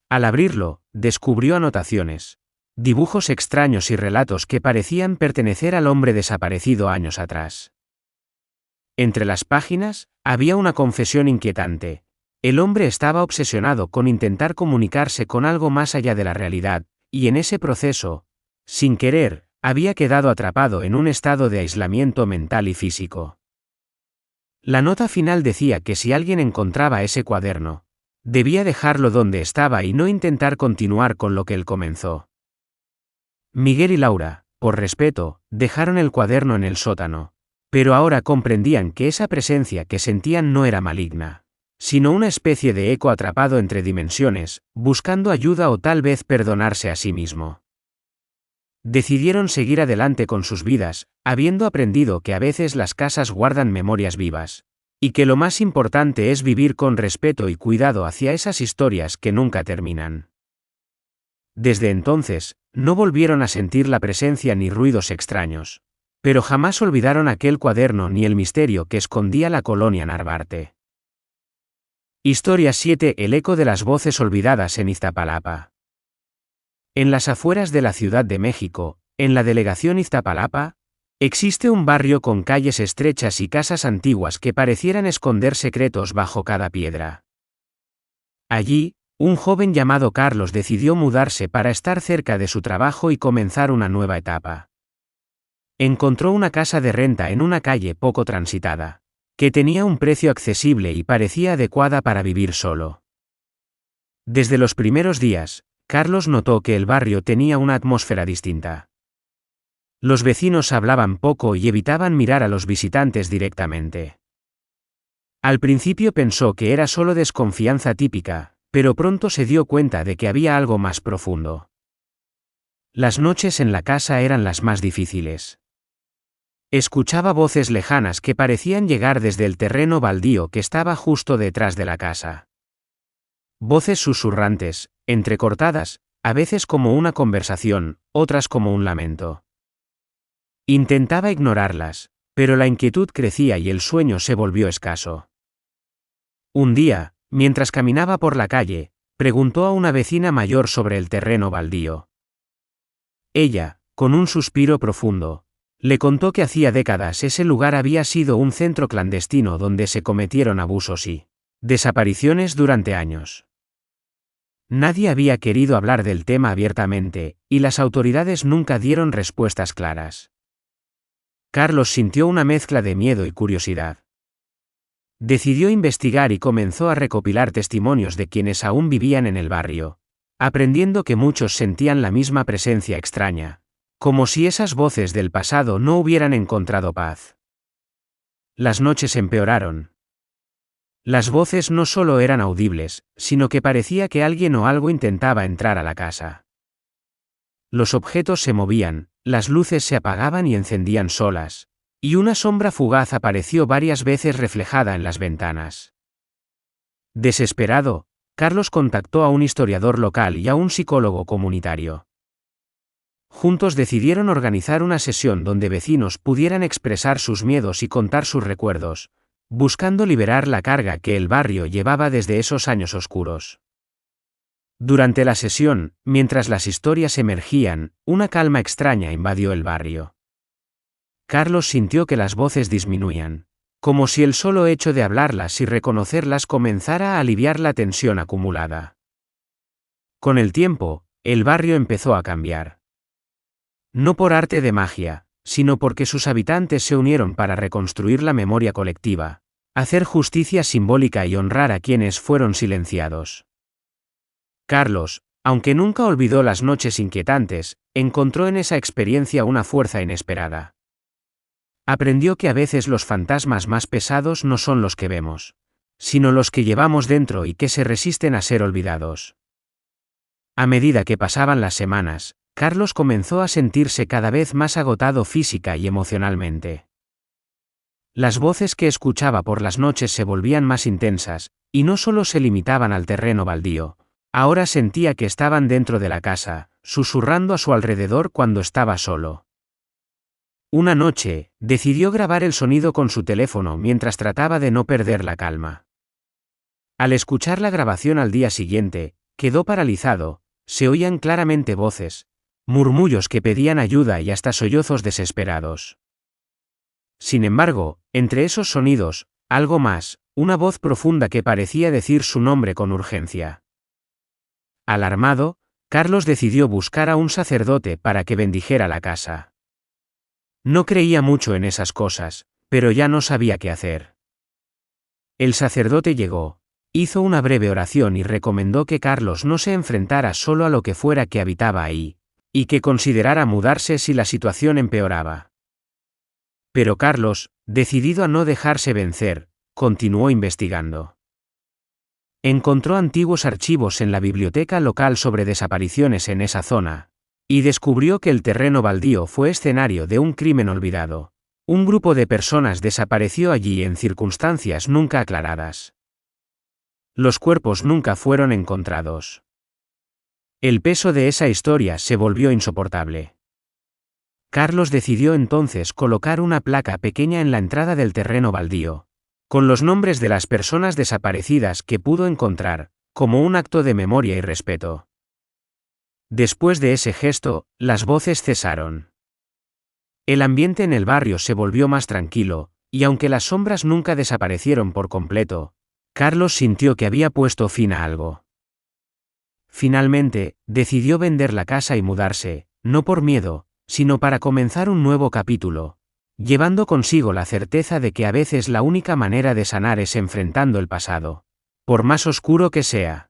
Al abrirlo, descubrió anotaciones, dibujos extraños y relatos que parecían pertenecer al hombre desaparecido años atrás. Entre las páginas, había una confesión inquietante. El hombre estaba obsesionado con intentar comunicarse con algo más allá de la realidad, y en ese proceso, sin querer, había quedado atrapado en un estado de aislamiento mental y físico. La nota final decía que si alguien encontraba ese cuaderno, debía dejarlo donde estaba y no intentar continuar con lo que él comenzó. Miguel y Laura, por respeto, dejaron el cuaderno en el sótano, pero ahora comprendían que esa presencia que sentían no era maligna, sino una especie de eco atrapado entre dimensiones, buscando ayuda o tal vez perdonarse a sí mismo. Decidieron seguir adelante con sus vidas, habiendo aprendido que a veces las casas guardan memorias vivas, y que lo más importante es vivir con respeto y cuidado hacia esas historias que nunca terminan. Desde entonces, no volvieron a sentir la presencia ni ruidos extraños, pero jamás olvidaron aquel cuaderno ni el misterio que escondía la colonia Narvarte. Historia 7: El eco de las voces olvidadas en Iztapalapa. En las afueras de la Ciudad de México, en la delegación Iztapalapa, existe un barrio con calles estrechas y casas antiguas que parecieran esconder secretos bajo cada piedra. Allí, un joven llamado Carlos decidió mudarse para estar cerca de su trabajo y comenzar una nueva etapa. Encontró una casa de renta en una calle poco transitada, que tenía un precio accesible y parecía adecuada para vivir solo. Desde los primeros días, Carlos notó que el barrio tenía una atmósfera distinta. Los vecinos hablaban poco y evitaban mirar a los visitantes directamente. Al principio pensó que era solo desconfianza típica, pero pronto se dio cuenta de que había algo más profundo. Las noches en la casa eran las más difíciles. Escuchaba voces lejanas que parecían llegar desde el terreno baldío que estaba justo detrás de la casa. Voces susurrantes, entrecortadas, a veces como una conversación, otras como un lamento. Intentaba ignorarlas, pero la inquietud crecía y el sueño se volvió escaso. Un día, mientras caminaba por la calle, preguntó a una vecina mayor sobre el terreno baldío. Ella, con un suspiro profundo, le contó que hacía décadas ese lugar había sido un centro clandestino donde se cometieron abusos y desapariciones durante años. Nadie había querido hablar del tema abiertamente, y las autoridades nunca dieron respuestas claras. Carlos sintió una mezcla de miedo y curiosidad. Decidió investigar y comenzó a recopilar testimonios de quienes aún vivían en el barrio, aprendiendo que muchos sentían la misma presencia extraña, como si esas voces del pasado no hubieran encontrado paz. Las noches empeoraron. Las voces no solo eran audibles, sino que parecía que alguien o algo intentaba entrar a la casa. Los objetos se movían, las luces se apagaban y encendían solas, y una sombra fugaz apareció varias veces reflejada en las ventanas. Desesperado, Carlos contactó a un historiador local y a un psicólogo comunitario. Juntos decidieron organizar una sesión donde vecinos pudieran expresar sus miedos y contar sus recuerdos, buscando liberar la carga que el barrio llevaba desde esos años oscuros. Durante la sesión, mientras las historias emergían, una calma extraña invadió el barrio. Carlos sintió que las voces disminuían, como si el solo hecho de hablarlas y reconocerlas comenzara a aliviar la tensión acumulada. Con el tiempo, el barrio empezó a cambiar. No por arte de magia, sino porque sus habitantes se unieron para reconstruir la memoria colectiva, hacer justicia simbólica y honrar a quienes fueron silenciados. Carlos, aunque nunca olvidó las noches inquietantes, encontró en esa experiencia una fuerza inesperada. Aprendió que a veces los fantasmas más pesados no son los que vemos, sino los que llevamos dentro y que se resisten a ser olvidados. A medida que pasaban las semanas, Carlos comenzó a sentirse cada vez más agotado física y emocionalmente. Las voces que escuchaba por las noches se volvían más intensas, y no solo se limitaban al terreno baldío. Ahora sentía que estaban dentro de la casa, susurrando a su alrededor cuando estaba solo. Una noche, decidió grabar el sonido con su teléfono mientras trataba de no perder la calma. Al escuchar la grabación al día siguiente, quedó paralizado, se oían claramente voces, murmullos que pedían ayuda y hasta sollozos desesperados. Sin embargo, entre esos sonidos, algo más, una voz profunda que parecía decir su nombre con urgencia. Alarmado, Carlos decidió buscar a un sacerdote para que bendijera la casa. No creía mucho en esas cosas, pero ya no sabía qué hacer. El sacerdote llegó, hizo una breve oración y recomendó que Carlos no se enfrentara solo a lo que fuera que habitaba ahí, y que considerara mudarse si la situación empeoraba. Pero Carlos, decidido a no dejarse vencer, continuó investigando. Encontró antiguos archivos en la biblioteca local sobre desapariciones en esa zona, y descubrió que el terreno baldío fue escenario de un crimen olvidado. Un grupo de personas desapareció allí en circunstancias nunca aclaradas. Los cuerpos nunca fueron encontrados. El peso de esa historia se volvió insoportable. Carlos decidió entonces colocar una placa pequeña en la entrada del terreno baldío, con los nombres de las personas desaparecidas que pudo encontrar, como un acto de memoria y respeto. Después de ese gesto, las voces cesaron. El ambiente en el barrio se volvió más tranquilo, y aunque las sombras nunca desaparecieron por completo, Carlos sintió que había puesto fin a algo. Finalmente, decidió vender la casa y mudarse, no por miedo, sino para comenzar un nuevo capítulo, llevando consigo la certeza de que a veces la única manera de sanar es enfrentando el pasado, por más oscuro que sea.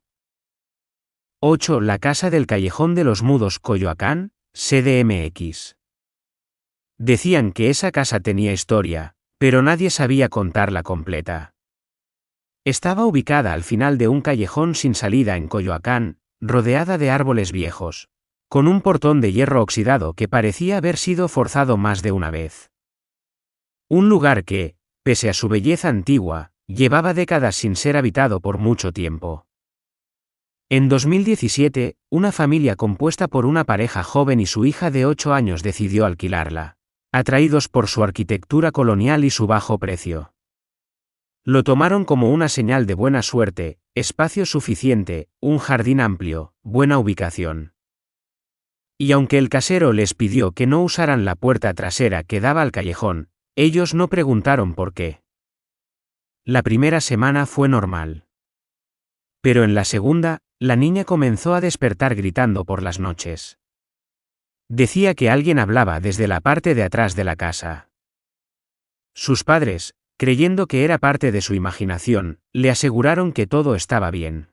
8. La casa del Callejón de los Mudos, Coyoacán, CDMX. Decían que esa casa tenía historia, pero nadie sabía contarla completa. Estaba ubicada al final de un callejón sin salida en Coyoacán, rodeada de árboles viejos, con un portón de hierro oxidado que parecía haber sido forzado más de una vez. Un lugar que, pese a su belleza antigua, llevaba décadas sin ser habitado por mucho tiempo. En 2017, una familia compuesta por una pareja joven y su hija de 8 años decidió alquilarla, atraídos por su arquitectura colonial y su bajo precio. Lo tomaron como una señal de buena suerte, espacio suficiente, un jardín amplio, buena ubicación. Y aunque el casero les pidió que no usaran la puerta trasera que daba al callejón, ellos no preguntaron por qué. La primera semana fue normal. Pero en la segunda, la niña comenzó a despertar gritando por las noches. Decía que alguien hablaba desde la parte de atrás de la casa. Sus padres, creyendo que era parte de su imaginación, le aseguraron que todo estaba bien.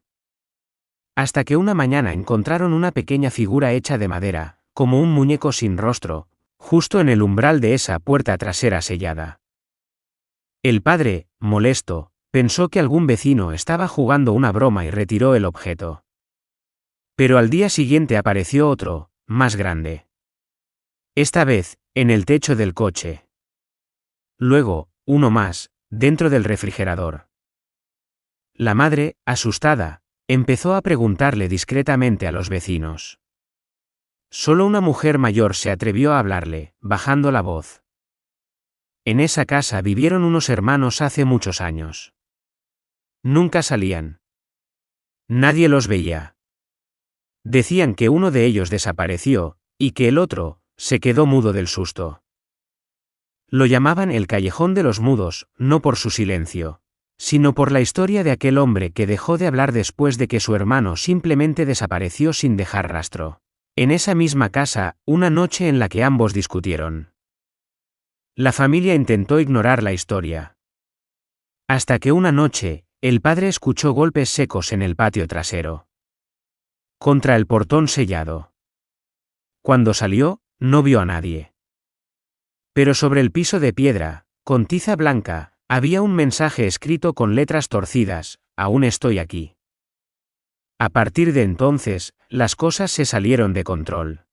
Hasta que una mañana encontraron una pequeña figura hecha de madera, como un muñeco sin rostro, justo en el umbral de esa puerta trasera sellada. El padre, molesto, pensó que algún vecino estaba jugando una broma y retiró el objeto. Pero al día siguiente apareció otro, más grande. Esta vez, en el techo del coche. Luego, uno más, dentro del refrigerador. La madre, asustada, empezó a preguntarle discretamente a los vecinos. Solo una mujer mayor se atrevió a hablarle, bajando la voz. En esa casa vivieron unos hermanos hace muchos años. Nunca salían. Nadie los veía. Decían que uno de ellos desapareció, y que el otro, se quedó mudo del susto. Lo llamaban el Callejón de los Mudos, no por su silencio, sino por la historia de aquel hombre que dejó de hablar después de que su hermano simplemente desapareció sin dejar rastro. En esa misma casa, una noche en la que ambos discutieron. La familia intentó ignorar la historia. Hasta que una noche, el padre escuchó golpes secos en el patio trasero. Contra el portón sellado. Cuando salió, no vio a nadie. Pero sobre el piso de piedra, con tiza blanca, había un mensaje escrito con letras torcidas: aún estoy aquí. A partir de entonces, las cosas se salieron de control.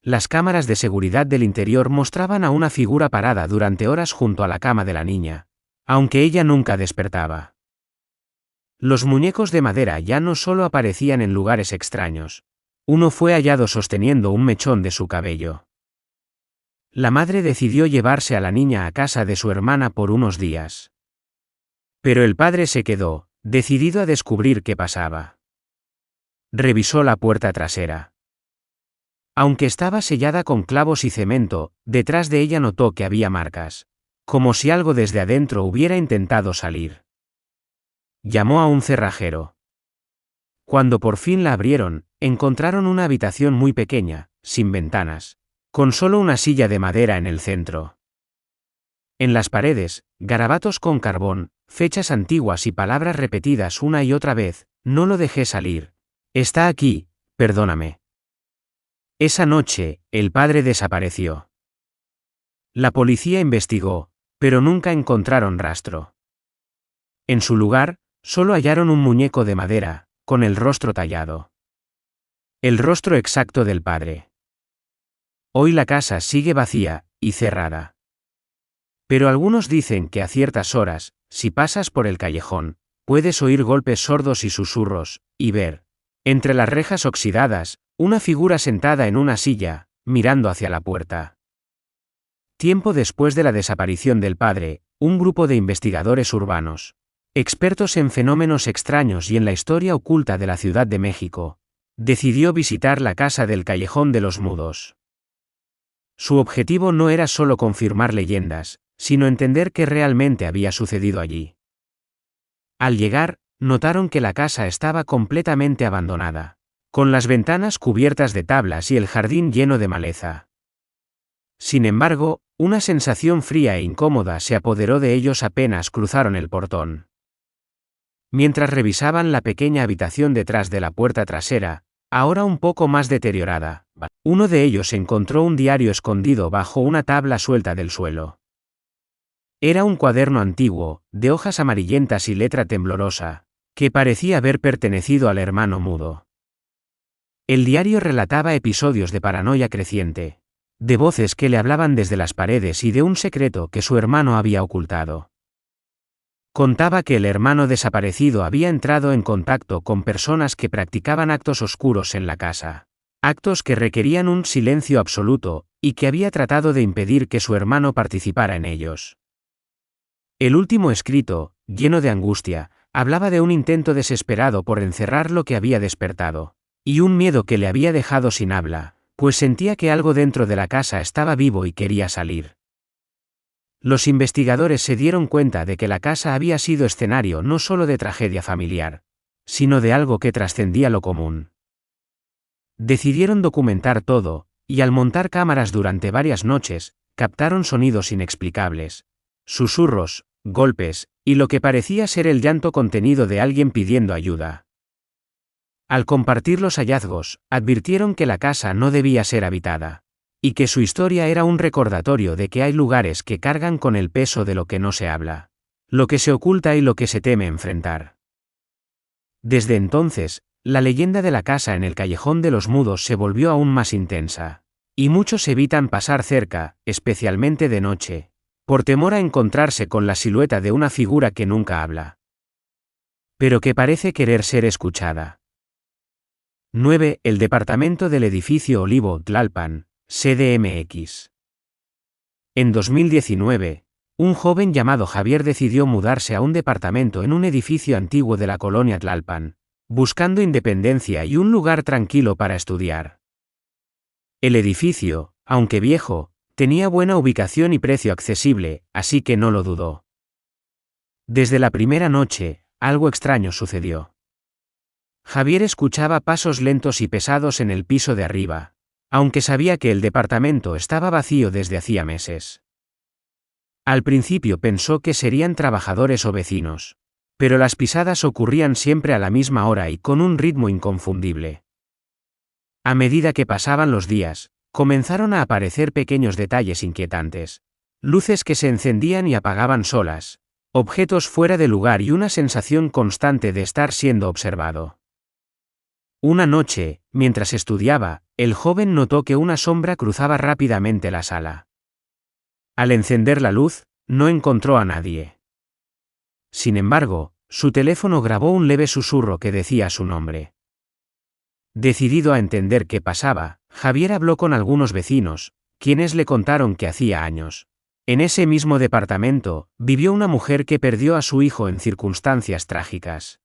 Las cámaras de seguridad del interior mostraban a una figura parada durante horas junto a la cama de la niña, aunque ella nunca despertaba. Los muñecos de madera ya no solo aparecían en lugares extraños. Uno fue hallado sosteniendo un mechón de su cabello. La madre decidió llevarse a la niña a casa de su hermana por unos días. Pero el padre se quedó, decidido a descubrir qué pasaba. Revisó la puerta trasera. Aunque estaba sellada con clavos y cemento, detrás de ella notó que había marcas, como si algo desde adentro hubiera intentado salir. Llamó a un cerrajero. Cuando por fin la abrieron, encontraron una habitación muy pequeña, sin ventanas, con solo una silla de madera en el centro. En las paredes, garabatos con carbón, fechas antiguas y palabras repetidas una y otra vez: no lo dejé salir. Está aquí, perdóname. Esa noche, el padre desapareció. La policía investigó, pero nunca encontraron rastro. En su lugar, solo hallaron un muñeco de madera, con el rostro tallado. El rostro exacto del padre. Hoy la casa sigue vacía y cerrada. Pero algunos dicen que a ciertas horas, si pasas por el callejón, puedes oír golpes sordos y susurros, y ver, entre las rejas oxidadas, una figura sentada en una silla, mirando hacia la puerta. Tiempo después de la desaparición del padre, un grupo de investigadores urbanos, expertos en fenómenos extraños y en la historia oculta de la Ciudad de México, decidió visitar la casa del Callejón de los Mudos. Su objetivo no era solo confirmar leyendas, sino entender qué realmente había sucedido allí. Al llegar, notaron que la casa estaba completamente abandonada, con las ventanas cubiertas de tablas y el jardín lleno de maleza. Sin embargo, una sensación fría e incómoda se apoderó de ellos apenas cruzaron el portón. Mientras revisaban la pequeña habitación detrás de la puerta trasera, ahora un poco más deteriorada, uno de ellos encontró un diario escondido bajo una tabla suelta del suelo. Era un cuaderno antiguo, de hojas amarillentas y letra temblorosa, que parecía haber pertenecido al hermano mudo. El diario relataba episodios de paranoia creciente, de voces que le hablaban desde las paredes y de un secreto que su hermano había ocultado. Contaba que el hermano desaparecido había entrado en contacto con personas que practicaban actos oscuros en la casa, actos que requerían un silencio absoluto, y que había tratado de impedir que su hermano participara en ellos. El último escrito, lleno de angustia, hablaba de un intento desesperado por encerrar lo que había despertado, y un miedo que le había dejado sin habla, pues sentía que algo dentro de la casa estaba vivo y quería salir. Los investigadores se dieron cuenta de que la casa había sido escenario no solo de tragedia familiar, sino de algo que trascendía lo común. Decidieron documentar todo, y al montar cámaras durante varias noches, captaron sonidos inexplicables, susurros, golpes, y lo que parecía ser el llanto contenido de alguien pidiendo ayuda. Al compartir los hallazgos, advirtieron que la casa no debía ser habitada, y que su historia era un recordatorio de que hay lugares que cargan con el peso de lo que no se habla, lo que se oculta y lo que se teme enfrentar. Desde entonces, la leyenda de la casa en el Callejón de los Mudos se volvió aún más intensa, y muchos evitan pasar cerca, especialmente de noche, por temor a encontrarse con la silueta de una figura que nunca habla, pero que parece querer ser escuchada. 9. El departamento del edificio Olivo Tlalpan, CDMX. En 2019, un joven llamado Javier decidió mudarse a un departamento en un edificio antiguo de la colonia Tlalpan, buscando independencia y un lugar tranquilo para estudiar. El edificio, aunque viejo, tenía buena ubicación y precio accesible, así que no lo dudó. Desde la primera noche, algo extraño sucedió. Javier escuchaba pasos lentos y pesados en el piso de arriba, aunque sabía que el departamento estaba vacío desde hacía meses. Al principio pensó que serían trabajadores o vecinos, pero las pisadas ocurrían siempre a la misma hora y con un ritmo inconfundible. A medida que pasaban los días, comenzaron a aparecer pequeños detalles inquietantes, luces que se encendían y apagaban solas, objetos fuera de lugar y una sensación constante de estar siendo observado. Una noche, mientras estudiaba, el joven notó que una sombra cruzaba rápidamente la sala. Al encender la luz, no encontró a nadie. Sin embargo, su teléfono grabó un leve susurro que decía su nombre. Decidido a entender qué pasaba, Javier habló con algunos vecinos, quienes le contaron que hacía años, en ese mismo departamento, vivió una mujer que perdió a su hijo en circunstancias trágicas.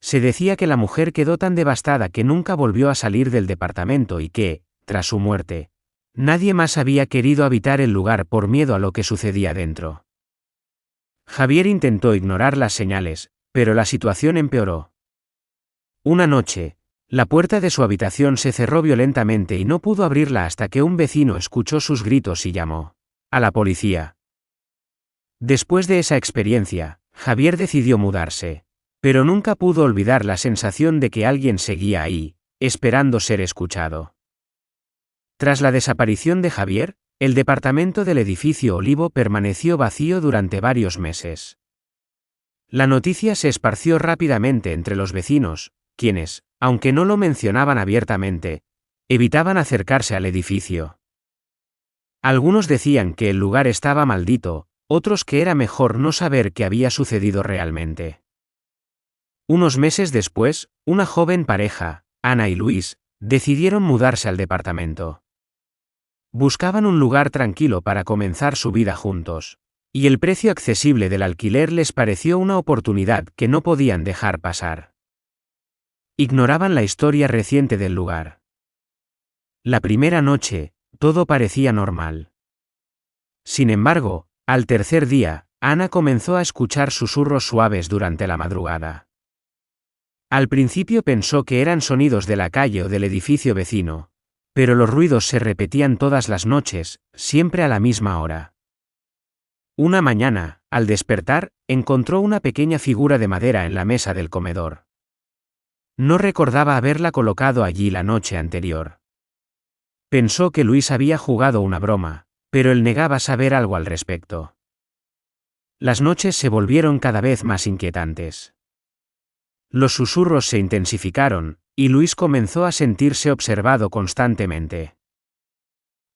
Se decía que la mujer quedó tan devastada que nunca volvió a salir del departamento y que, tras su muerte, nadie más había querido habitar el lugar por miedo a lo que sucedía dentro. Javier intentó ignorar las señales, pero la situación empeoró. Una noche, la puerta de su habitación se cerró violentamente y no pudo abrirla hasta que un vecino escuchó sus gritos y llamó a la policía. Después de esa experiencia, Javier decidió mudarse, pero nunca pudo olvidar la sensación de que alguien seguía ahí, esperando ser escuchado. Tras la desaparición de Javier, el departamento del edificio Olivo permaneció vacío durante varios meses. La noticia se esparció rápidamente entre los vecinos, quienes, aunque no lo mencionaban abiertamente, evitaban acercarse al edificio. Algunos decían que el lugar estaba maldito, otros que era mejor no saber qué había sucedido realmente. Unos meses después, una joven pareja, Ana y Luis, decidieron mudarse al departamento. Buscaban un lugar tranquilo para comenzar su vida juntos, y el precio accesible del alquiler les pareció una oportunidad que no podían dejar pasar. Ignoraban la historia reciente del lugar. La primera noche, todo parecía normal. Sin embargo, al tercer día, Ana comenzó a escuchar susurros suaves durante la madrugada. Al principio pensó que eran sonidos de la calle o del edificio vecino, pero los ruidos se repetían todas las noches, siempre a la misma hora. Una mañana, al despertar, encontró una pequeña figura de madera en la mesa del comedor. No recordaba haberla colocado allí la noche anterior. Pensó que Luis había jugado una broma, pero él negaba saber algo al respecto. Las noches se volvieron cada vez más inquietantes. Los susurros se intensificaron, y Luis comenzó a sentirse observado constantemente.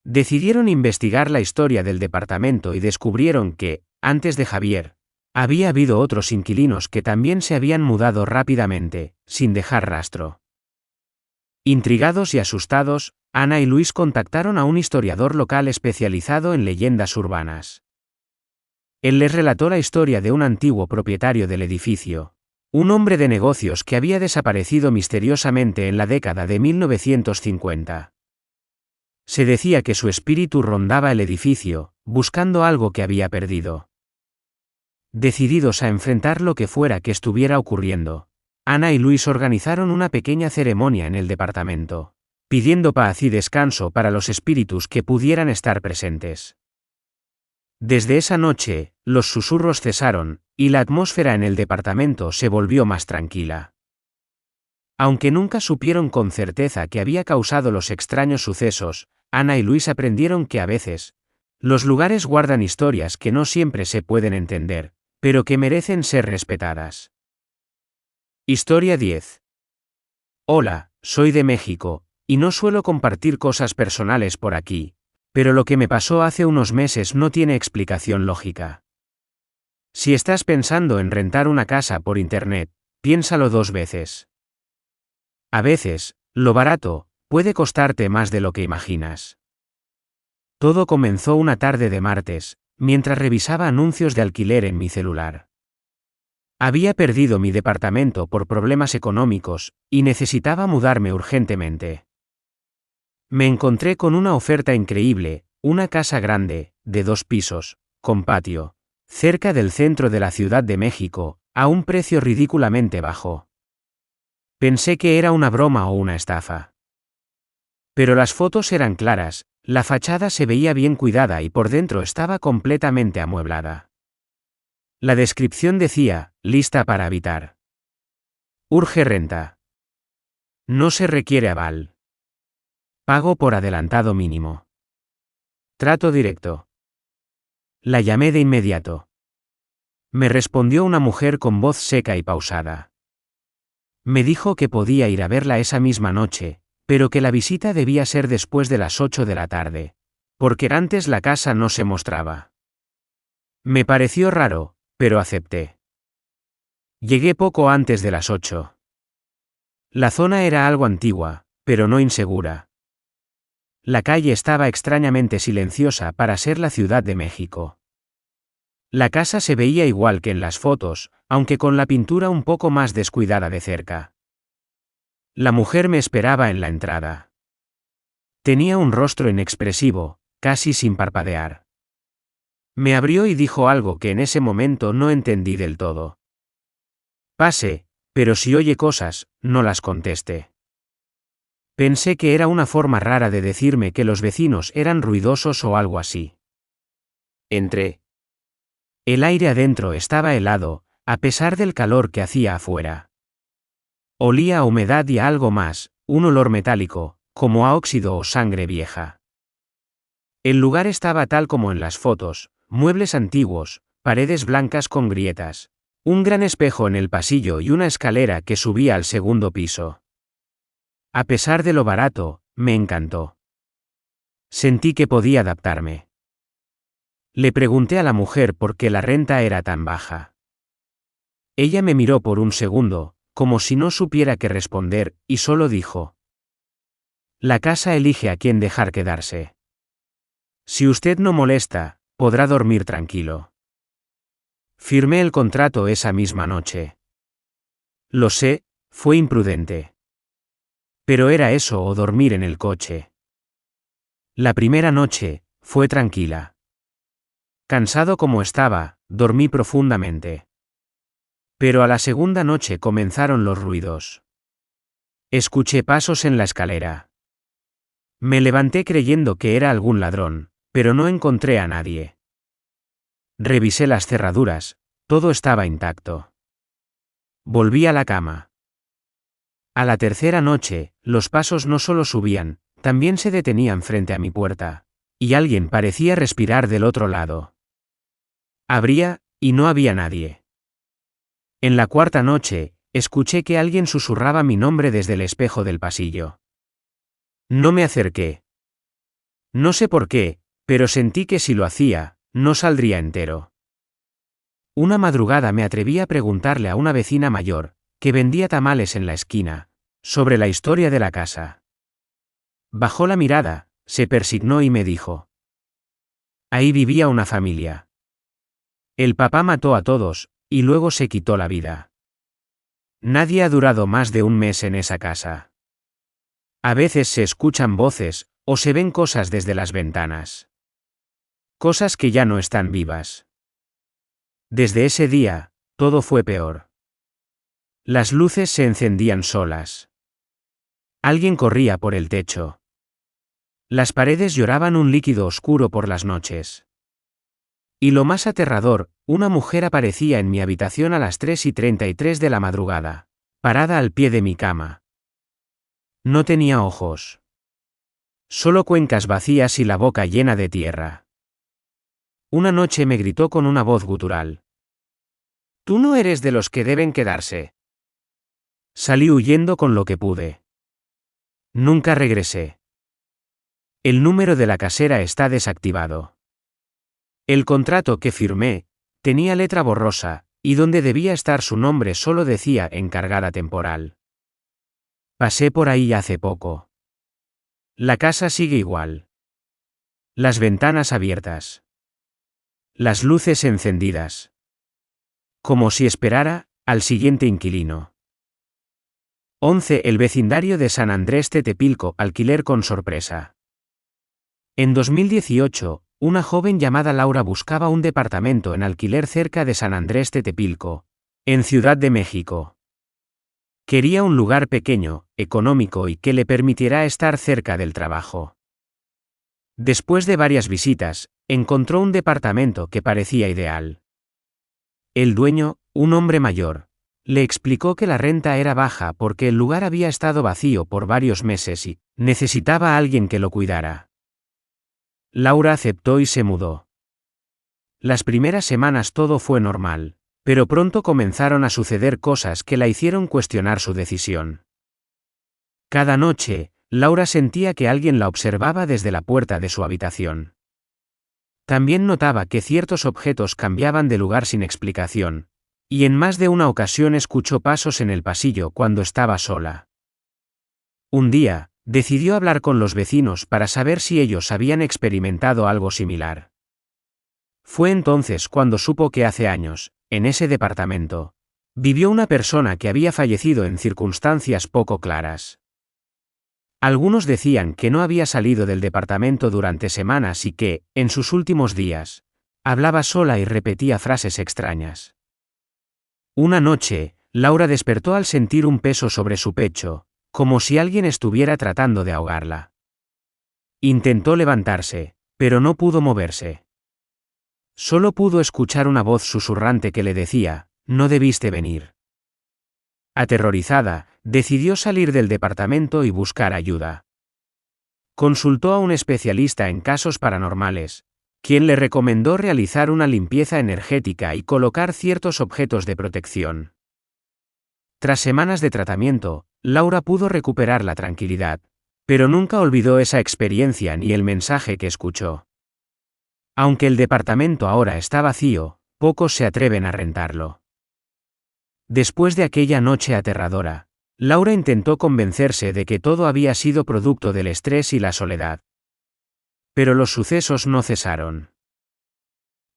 Decidieron investigar la historia del departamento y descubrieron que, antes de Javier, había habido otros inquilinos que también se habían mudado rápidamente, sin dejar rastro. Intrigados y asustados, Ana y Luis contactaron a un historiador local especializado en leyendas urbanas. Él les relató la historia de un antiguo propietario del edificio, un hombre de negocios que había desaparecido misteriosamente en la década de 1950. Se decía que su espíritu rondaba el edificio, buscando algo que había perdido. Decididos a enfrentar lo que fuera que estuviera ocurriendo, Ana y Luis organizaron una pequeña ceremonia en el departamento, pidiendo paz y descanso para los espíritus que pudieran estar presentes. Desde esa noche, los susurros cesaron, y la atmósfera en el departamento se volvió más tranquila. Aunque nunca supieron con certeza qué había causado los extraños sucesos, Ana y Luis aprendieron que a veces, los lugares guardan historias que no siempre se pueden entender, pero que merecen ser respetadas. Historia 10. Hola, soy de México, y no suelo compartir cosas personales por aquí, pero lo que me pasó hace unos meses no tiene explicación lógica. Si estás pensando en rentar una casa por internet, piénsalo 2 veces. A veces, lo barato puede costarte más de lo que imaginas. Todo comenzó una tarde de martes, mientras revisaba anuncios de alquiler en mi celular. Había perdido mi departamento por problemas económicos, y necesitaba mudarme urgentemente. Me encontré con una oferta increíble, una casa grande, de 2 pisos, con patio, cerca del centro de la Ciudad de México, a un precio ridículamente bajo. Pensé que era una broma o una estafa. Pero las fotos eran claras, la fachada se veía bien cuidada y por dentro estaba completamente amueblada. La descripción decía, lista para habitar. Urge renta. No se requiere aval. Pago por adelantado mínimo. Trato directo. La llamé de inmediato. Me respondió una mujer con voz seca y pausada. Me dijo que podía ir a verla esa misma noche, pero que la visita debía ser después de las 8 de la tarde, porque antes la casa no se mostraba. Me pareció raro, pero acepté. Llegué poco antes de las 8. La zona era algo antigua, pero no insegura. La calle estaba extrañamente silenciosa para ser la Ciudad de México. La casa se veía igual que en las fotos, aunque con la pintura un poco más descuidada de cerca. La mujer me esperaba en la entrada. Tenía un rostro inexpresivo, casi sin parpadear. Me abrió y dijo algo que en ese momento no entendí del todo. Pase, pero si oye cosas, no las conteste. Pensé que era una forma rara de decirme que los vecinos eran ruidosos o algo así. Entré. El aire adentro estaba helado, a pesar del calor que hacía afuera. Olía a humedad y a algo más, un olor metálico, como a óxido o sangre vieja. El lugar estaba tal como en las fotos, muebles antiguos, paredes blancas con grietas, un gran espejo en el pasillo y una escalera que subía al segundo piso. A pesar de lo barato, me encantó. Sentí que podía adaptarme. Le pregunté a la mujer por qué la renta era tan baja. Ella me miró por un segundo, como si no supiera qué responder, y solo dijo: La casa elige a quién dejar quedarse. Si usted no molesta, podrá dormir tranquilo. Firmé el contrato esa misma noche. Lo sé, fue imprudente. Pero era eso o dormir en el coche. La primera noche, fue tranquila. Cansado como estaba, dormí profundamente. Pero a la segunda noche comenzaron los ruidos. Escuché pasos en la escalera. Me levanté creyendo que era algún ladrón, pero no encontré a nadie. Revisé las cerraduras, todo estaba intacto. Volví a la cama. A la tercera noche, los pasos no solo subían, también se detenían frente a mi puerta, y alguien parecía respirar del otro lado. Abría, y no había nadie. En la cuarta noche, escuché que alguien susurraba mi nombre desde el espejo del pasillo. No me acerqué. No sé por qué, pero sentí que si lo hacía, no saldría entero. Una madrugada me atreví a preguntarle a una vecina mayor, que vendía tamales en la esquina, sobre la historia de la casa. Bajó la mirada, se persignó y me dijo: Ahí vivía una familia. El papá mató a todos, y luego se quitó la vida. Nadie ha durado más de un mes en esa casa. A veces se escuchan voces, o se ven cosas desde las ventanas. Cosas que ya no están vivas. Desde ese día, todo fue peor. Las luces se encendían solas. Alguien corría por el techo. Las paredes lloraban un líquido oscuro por las noches. Y lo más aterrador, una mujer aparecía en mi habitación a las 3:33 de la madrugada, parada al pie de mi cama. No tenía ojos. Solo cuencas vacías y la boca llena de tierra. Una noche me gritó con una voz gutural: Tú no eres de los que deben quedarse. Salí huyendo con lo que pude. Nunca regresé. El número de la casera está desactivado. El contrato que firmé tenía letra borrosa, y donde debía estar su nombre solo decía encargada temporal. Pasé por ahí hace poco. La casa sigue igual. Las ventanas abiertas. Las luces encendidas. Como si esperara al siguiente inquilino. 11. El vecindario de San Andrés Tetepilco, alquiler con sorpresa. En 2018, una joven llamada Laura buscaba un departamento en alquiler cerca de San Andrés Tetepilco, en Ciudad de México. Quería un lugar pequeño, económico y que le permitiera estar cerca del trabajo. Después de varias visitas, encontró un departamento que parecía ideal. El dueño, un hombre mayor, le explicó que la renta era baja porque el lugar había estado vacío por varios meses y necesitaba a alguien que lo cuidara. Laura aceptó y se mudó. Las primeras semanas todo fue normal, pero pronto comenzaron a suceder cosas que la hicieron cuestionar su decisión. Cada noche, Laura sentía que alguien la observaba desde la puerta de su habitación. También notaba que ciertos objetos cambiaban de lugar sin explicación, y en más de una ocasión escuchó pasos en el pasillo cuando estaba sola. Un día, decidió hablar con los vecinos para saber si ellos habían experimentado algo similar. Fue entonces cuando supo que hace años, en ese departamento, vivió una persona que había fallecido en circunstancias poco claras. Algunos decían que no había salido del departamento durante semanas y que, en sus últimos días, hablaba sola y repetía frases extrañas. Una noche, Laura despertó al sentir un peso sobre su pecho, como si alguien estuviera tratando de ahogarla. Intentó levantarse, pero no pudo moverse. Solo pudo escuchar una voz susurrante que le decía, «No debiste venir». Aterrorizada, decidió salir del departamento y buscar ayuda. Consultó a un especialista en casos paranormales, quien le recomendó realizar una limpieza energética y colocar ciertos objetos de protección. Tras semanas de tratamiento, Laura pudo recuperar la tranquilidad, pero nunca olvidó esa experiencia ni el mensaje que escuchó. Aunque el departamento ahora está vacío, pocos se atreven a rentarlo. Después de aquella noche aterradora, Laura intentó convencerse de que todo había sido producto del estrés y la soledad. Pero los sucesos no cesaron.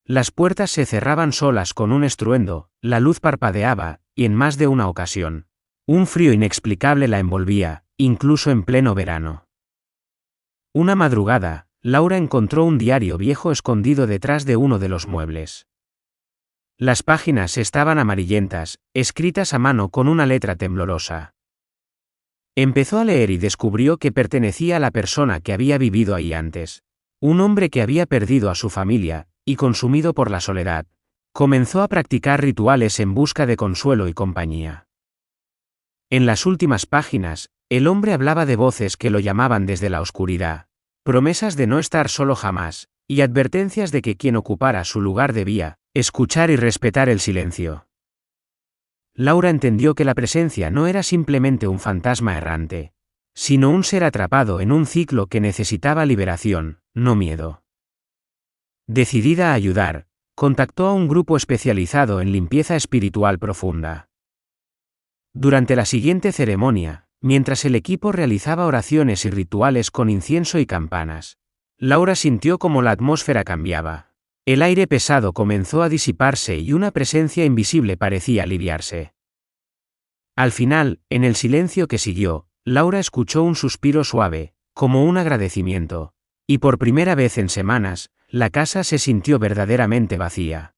Las puertas se cerraban solas con un estruendo, la luz parpadeaba, y en más de una ocasión, un frío inexplicable la envolvía, incluso en pleno verano. Una madrugada, Laura encontró un diario viejo escondido detrás de uno de los muebles. Las páginas estaban amarillentas, escritas a mano con una letra temblorosa. Empezó a leer y descubrió que pertenecía a la persona que había vivido ahí antes. Un hombre que había perdido a su familia, y consumido por la soledad, comenzó a practicar rituales en busca de consuelo y compañía. En las últimas páginas, el hombre hablaba de voces que lo llamaban desde la oscuridad, promesas de no estar solo jamás, y advertencias de que quien ocupara su lugar debía escuchar y respetar el silencio. Laura entendió que la presencia no era simplemente un fantasma errante, sino un ser atrapado en un ciclo que necesitaba liberación, no miedo. Decidida a ayudar, contactó a un grupo especializado en limpieza espiritual profunda. Durante la siguiente ceremonia, mientras el equipo realizaba oraciones y rituales con incienso y campanas, Laura sintió como la atmósfera cambiaba. El aire pesado comenzó a disiparse y una presencia invisible parecía aliviarse. Al final, en el silencio que siguió, Laura escuchó un suspiro suave, como un agradecimiento, y por primera vez en semanas, la casa se sintió verdaderamente vacía.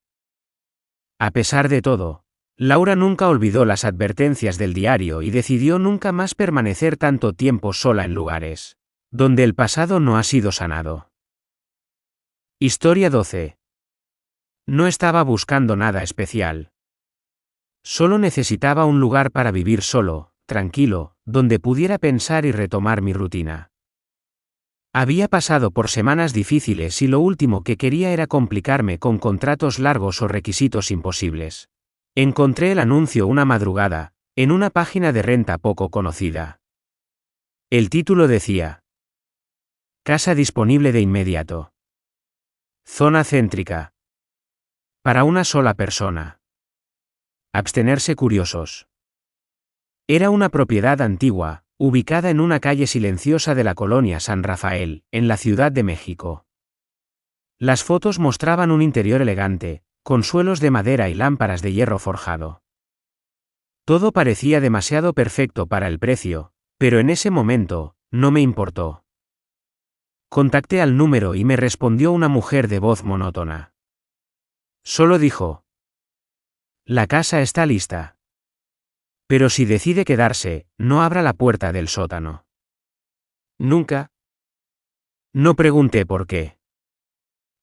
A pesar de todo, Laura nunca olvidó las advertencias del diario y decidió nunca más permanecer tanto tiempo sola en lugares donde el pasado no ha sido sanado. Historia 12. No estaba buscando nada especial. Solo necesitaba un lugar para vivir solo, tranquilo, donde pudiera pensar y retomar mi rutina. Había pasado por semanas difíciles y lo último que quería era complicarme con contratos largos o requisitos imposibles. Encontré el anuncio una madrugada, en una página de renta poco conocida. El título decía: Casa disponible de inmediato. Zona céntrica. Para una sola persona. Abstenerse curiosos. Era una propiedad antigua, ubicada en una calle silenciosa de la colonia San Rafael, en la Ciudad de México. Las fotos mostraban un interior elegante, con suelos de madera y lámparas de hierro forjado. Todo parecía demasiado perfecto para el precio, pero en ese momento, no me importó. Contacté al número y me respondió una mujer de voz monótona. Solo dijo: La casa está lista. Pero si decide quedarse, no abra la puerta del sótano. Nunca. No pregunté por qué.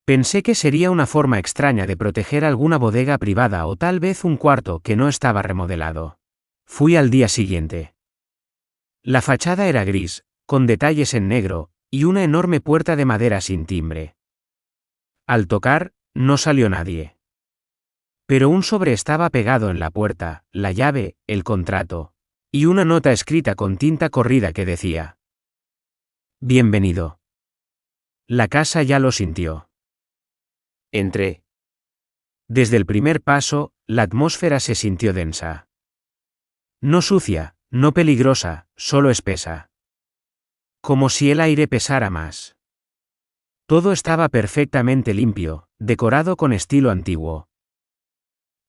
Pensé que sería una forma extraña de proteger alguna bodega privada o tal vez un cuarto que no estaba remodelado. Fui al día siguiente. La fachada era gris, con detalles en negro, y una enorme puerta de madera sin timbre. Al tocar, no salió nadie. Pero un sobre estaba pegado en la puerta, la llave, el contrato, y una nota escrita con tinta corrida que decía: Bienvenido. La casa ya lo sintió. Entré. Desde el primer paso, la atmósfera se sintió densa. No sucia, no peligrosa, solo espesa. Como si el aire pesara más. Todo estaba perfectamente limpio, decorado con estilo antiguo.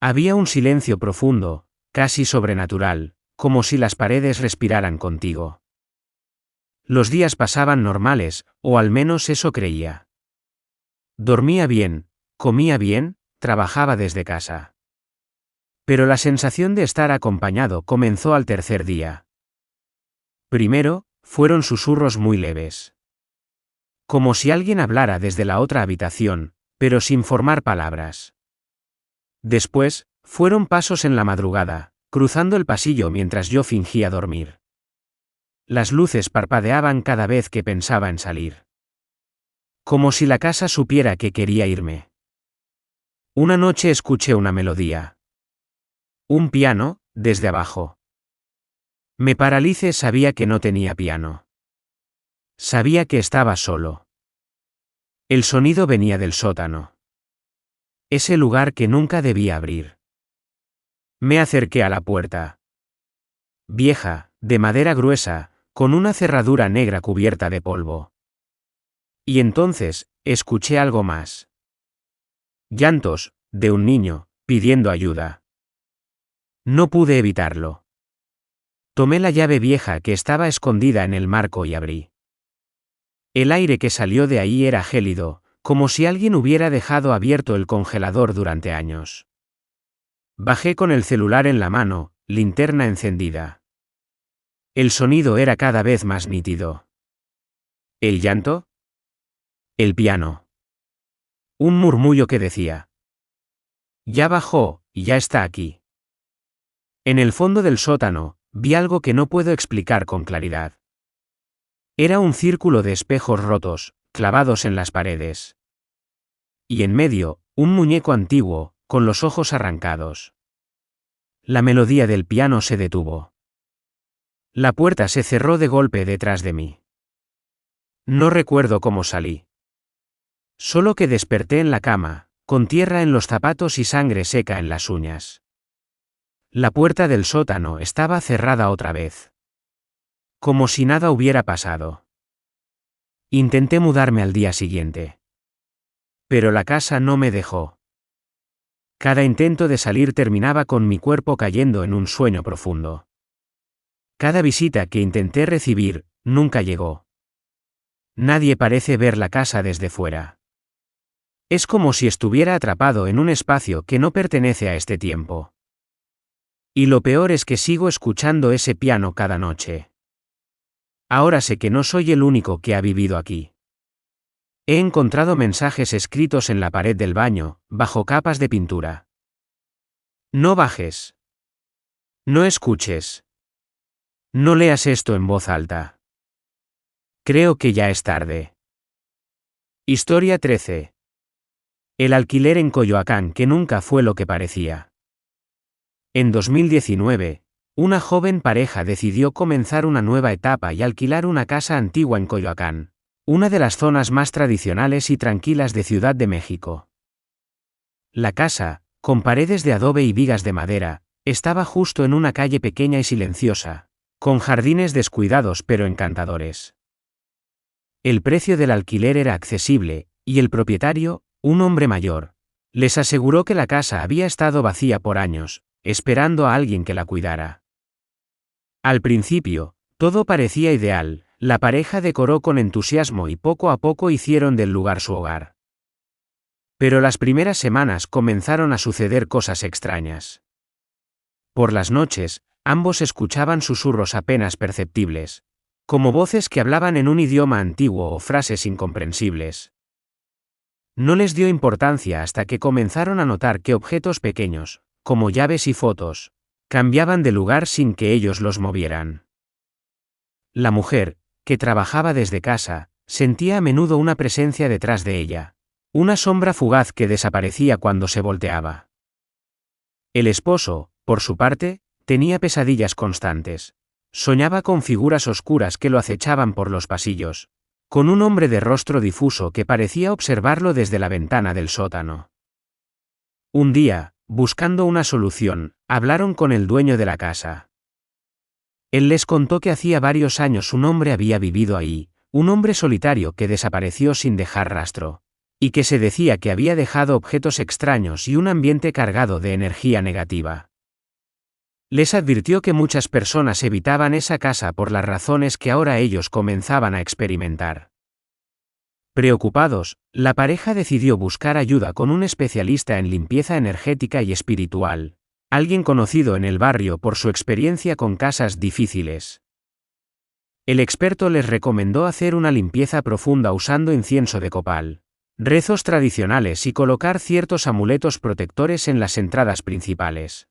Había un silencio profundo, casi sobrenatural, como si las paredes respiraran contigo. Los días pasaban normales, o al menos eso creía. Dormía bien, comía bien, trabajaba desde casa. Pero la sensación de estar acompañado comenzó al tercer día. Primero, fueron susurros muy leves. Como si alguien hablara desde la otra habitación, pero sin formar palabras. Después, fueron pasos en la madrugada, cruzando el pasillo mientras yo fingía dormir. Las luces parpadeaban cada vez que pensaba en salir. Como si la casa supiera que quería irme. Una noche escuché una melodía. Un piano, desde abajo. Me paralicé, sabía que no tenía piano. Sabía que estaba solo. El sonido venía del sótano. Ese lugar que nunca debía abrir. Me acerqué a la puerta. Vieja, de madera gruesa, con una cerradura negra cubierta de polvo. Y entonces, escuché algo más. Llantos, de un niño, pidiendo ayuda. No pude evitarlo. Tomé la llave vieja que estaba escondida en el marco y abrí. El aire que salió de ahí era gélido, como si alguien hubiera dejado abierto el congelador durante años. Bajé con el celular en la mano, linterna encendida. El sonido era cada vez más nítido. ¿El llanto? El piano. Un murmullo que decía: ya bajó, ya está aquí. En el fondo del sótano, vi algo que no puedo explicar con claridad. Era un círculo de espejos rotos, clavados en las paredes. Y en medio, un muñeco antiguo, con los ojos arrancados. La melodía del piano se detuvo. La puerta se cerró de golpe detrás de mí. No recuerdo cómo salí. Solo que desperté en la cama, con tierra en los zapatos y sangre seca en las uñas. La puerta del sótano estaba cerrada otra vez. Como si nada hubiera pasado. Intenté mudarme al día siguiente. Pero la casa no me dejó. Cada intento de salir terminaba con mi cuerpo cayendo en un sueño profundo. Cada visita que intenté recibir, nunca llegó. Nadie parece ver la casa desde fuera. Es como si estuviera atrapado en un espacio que no pertenece a este tiempo. Y lo peor es que sigo escuchando ese piano cada noche. Ahora sé que no soy el único que ha vivido aquí. He encontrado mensajes escritos en la pared del baño, bajo capas de pintura. No bajes. No escuches. No leas esto en voz alta. Creo que ya es tarde. Historia 13. El alquiler en Coyoacán, que nunca fue lo que parecía. En 2019, una joven pareja decidió comenzar una nueva etapa y alquilar una casa antigua en Coyoacán, una de las zonas más tradicionales y tranquilas de Ciudad de México. La casa, con paredes de adobe y vigas de madera, estaba justo en una calle pequeña y silenciosa, con jardines descuidados pero encantadores. El precio del alquiler era accesible, y el propietario, un hombre mayor, les aseguró que la casa había estado vacía por años, esperando a alguien que la cuidara. Al principio, todo parecía ideal, la pareja decoró con entusiasmo y poco a poco hicieron del lugar su hogar. Pero las primeras semanas comenzaron a suceder cosas extrañas. Por las noches, ambos escuchaban susurros apenas perceptibles, como voces que hablaban en un idioma antiguo o frases incomprensibles. No les dio importancia hasta que comenzaron a notar que objetos pequeños, como llaves y fotos, cambiaban de lugar sin que ellos los movieran. La mujer, que trabajaba desde casa, sentía a menudo una presencia detrás de ella, una sombra fugaz que desaparecía cuando se volteaba. El esposo, por su parte, tenía pesadillas constantes. Soñaba con figuras oscuras que lo acechaban por los pasillos, con un hombre de rostro difuso que parecía observarlo desde la ventana del sótano. Un día, buscando una solución, hablaron con el dueño de la casa. Él les contó que hacía varios años un hombre había vivido ahí, un hombre solitario que desapareció sin dejar rastro, y que se decía que había dejado objetos extraños y un ambiente cargado de energía negativa. Les advirtió que muchas personas evitaban esa casa por las razones que ahora ellos comenzaban a experimentar. Preocupados, la pareja decidió buscar ayuda con un especialista en limpieza energética y espiritual, alguien conocido en el barrio por su experiencia con casas difíciles. El experto les recomendó hacer una limpieza profunda usando incienso de copal, rezos tradicionales y colocar ciertos amuletos protectores en las entradas principales.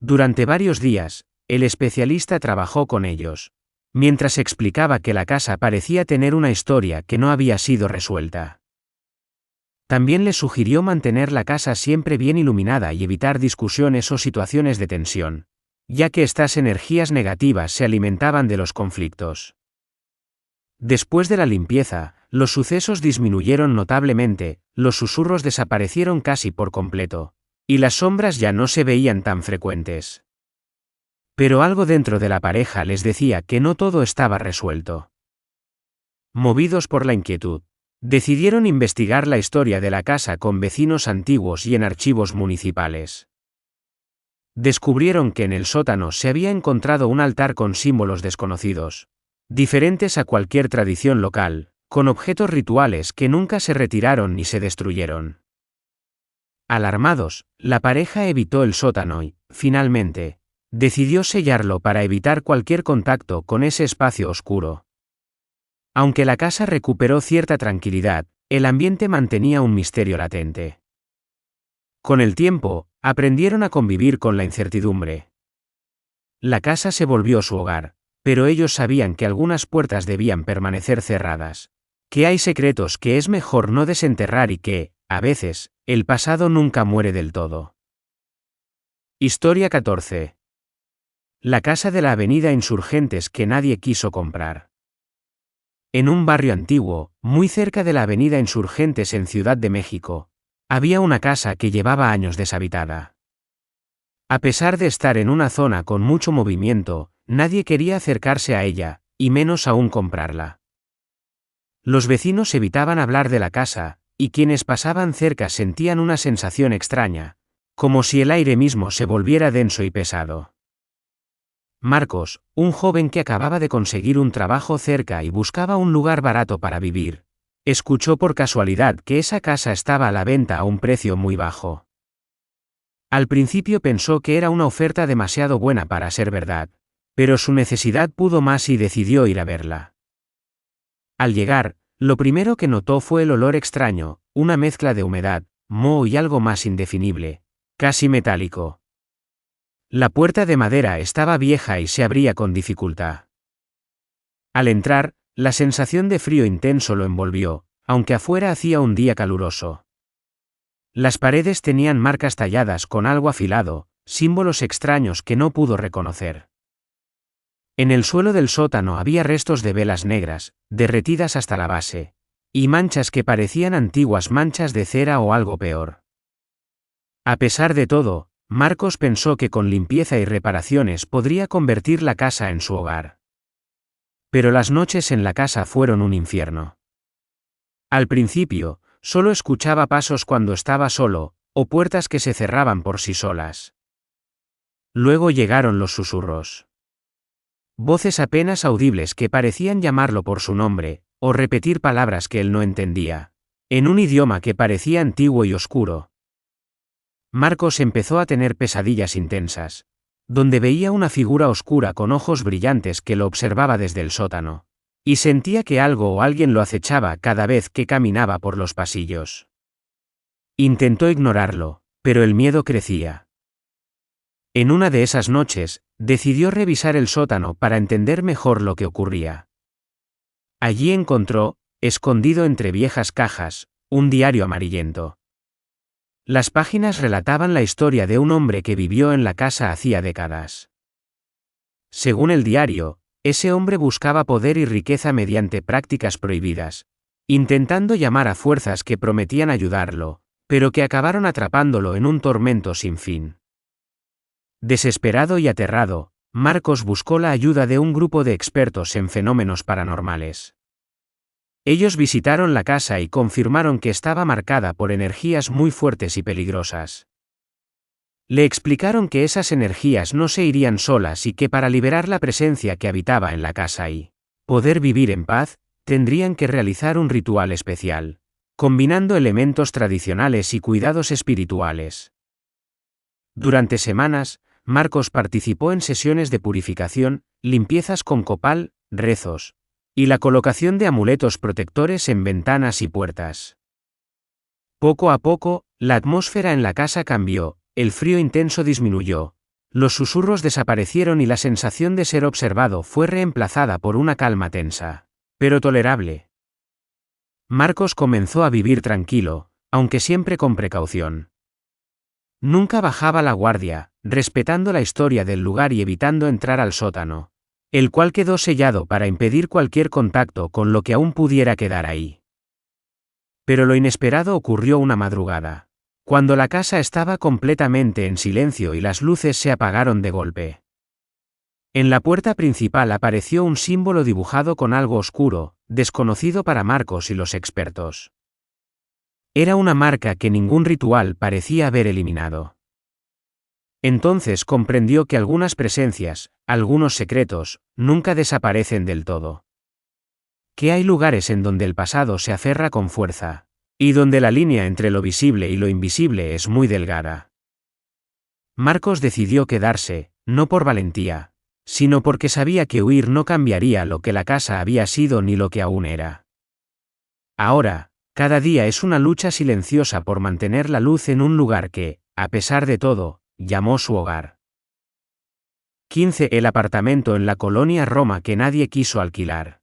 Durante varios días, el especialista trabajó con ellos, mientras explicaba que la casa parecía tener una historia que no había sido resuelta. También les sugirió mantener la casa siempre bien iluminada y evitar discusiones o situaciones de tensión, ya que estas energías negativas se alimentaban de los conflictos. Después de la limpieza, los sucesos disminuyeron notablemente, los susurros desaparecieron casi por completo, y las sombras ya no se veían tan frecuentes. Pero algo dentro de la pareja les decía que no todo estaba resuelto. Movidos por la inquietud, decidieron investigar la historia de la casa con vecinos antiguos y en archivos municipales. Descubrieron que en el sótano se había encontrado un altar con símbolos desconocidos, diferentes a cualquier tradición local, con objetos rituales que nunca se retiraron ni se destruyeron. Alarmados, la pareja evitó el sótano y, finalmente, decidió sellarlo para evitar cualquier contacto con ese espacio oscuro. Aunque la casa recuperó cierta tranquilidad, el ambiente mantenía un misterio latente. Con el tiempo, aprendieron a convivir con la incertidumbre. La casa se volvió su hogar, pero ellos sabían que algunas puertas debían permanecer cerradas, que hay secretos que es mejor no desenterrar y que, a veces, el pasado nunca muere del todo. Historia 14. La casa de la avenida Insurgentes que nadie quiso comprar. En un barrio antiguo, muy cerca de la avenida Insurgentes en Ciudad de México, había una casa que llevaba años deshabitada. A pesar de estar en una zona con mucho movimiento, nadie quería acercarse a ella, y menos aún comprarla. Los vecinos evitaban hablar de la casa, y quienes pasaban cerca sentían una sensación extraña, como si el aire mismo se volviera denso y pesado. Marcos, un joven que acababa de conseguir un trabajo cerca y buscaba un lugar barato para vivir, escuchó por casualidad que esa casa estaba a la venta a un precio muy bajo. Al principio pensó que era una oferta demasiado buena para ser verdad, pero su necesidad pudo más y decidió ir a verla. Al llegar, lo primero que notó fue el olor extraño, una mezcla de humedad, moho y algo más indefinible, casi metálico. La puerta de madera estaba vieja y se abría con dificultad. Al entrar, la sensación de frío intenso lo envolvió, aunque afuera hacía un día caluroso. Las paredes tenían marcas talladas con algo afilado, símbolos extraños que no pudo reconocer. En el suelo del sótano había restos de velas negras, derretidas hasta la base, y manchas que parecían antiguas manchas de cera o algo peor. A pesar de todo, Marcos pensó que con limpieza y reparaciones podría convertir la casa en su hogar. Pero las noches en la casa fueron un infierno. Al principio, solo escuchaba pasos cuando estaba solo, o puertas que se cerraban por sí solas. Luego llegaron los susurros. Voces apenas audibles que parecían llamarlo por su nombre, o repetir palabras que él no entendía, en un idioma que parecía antiguo y oscuro. Marcos empezó a tener pesadillas intensas, donde veía una figura oscura con ojos brillantes que lo observaba desde el sótano, y sentía que algo o alguien lo acechaba cada vez que caminaba por los pasillos. Intentó ignorarlo, pero el miedo crecía. En una de esas noches, decidió revisar el sótano para entender mejor lo que ocurría. Allí encontró, escondido entre viejas cajas, un diario amarillento. Las páginas relataban la historia de un hombre que vivió en la casa hacía décadas. Según el diario, ese hombre buscaba poder y riqueza mediante prácticas prohibidas, intentando llamar a fuerzas que prometían ayudarlo, pero que acabaron atrapándolo en un tormento sin fin. Desesperado y aterrado, Marcos buscó la ayuda de un grupo de expertos en fenómenos paranormales. Ellos visitaron la casa y confirmaron que estaba marcada por energías muy fuertes y peligrosas. Le explicaron que esas energías no se irían solas y que para liberar la presencia que habitaba en la casa y poder vivir en paz, tendrían que realizar un ritual especial, combinando elementos tradicionales y cuidados espirituales. Durante semanas, Marcos participó en sesiones de purificación, limpiezas con copal, rezos, y la colocación de amuletos protectores en ventanas y puertas. Poco a poco, la atmósfera en la casa cambió, el frío intenso disminuyó, los susurros desaparecieron y la sensación de ser observado fue reemplazada por una calma tensa, pero tolerable. Marcos comenzó a vivir tranquilo, aunque siempre con precaución. Nunca bajaba la guardia, respetando la historia del lugar y evitando entrar al sótano, el cual quedó sellado para impedir cualquier contacto con lo que aún pudiera quedar ahí. Pero lo inesperado ocurrió una madrugada, cuando la casa estaba completamente en silencio y las luces se apagaron de golpe. En la puerta principal apareció un símbolo dibujado con algo oscuro, desconocido para Marcos y los expertos. Era una marca que ningún ritual parecía haber eliminado. Entonces comprendió que algunas presencias, algunos secretos, nunca desaparecen del todo. Que hay lugares en donde el pasado se aferra con fuerza, y donde la línea entre lo visible y lo invisible es muy delgada. Marcos decidió quedarse, no por valentía, sino porque sabía que huir no cambiaría lo que la casa había sido ni lo que aún era. Ahora, cada día es una lucha silenciosa por mantener la luz en un lugar que, a pesar de todo, llamó su hogar. 15. El apartamento en la colonia Roma que nadie quiso alquilar.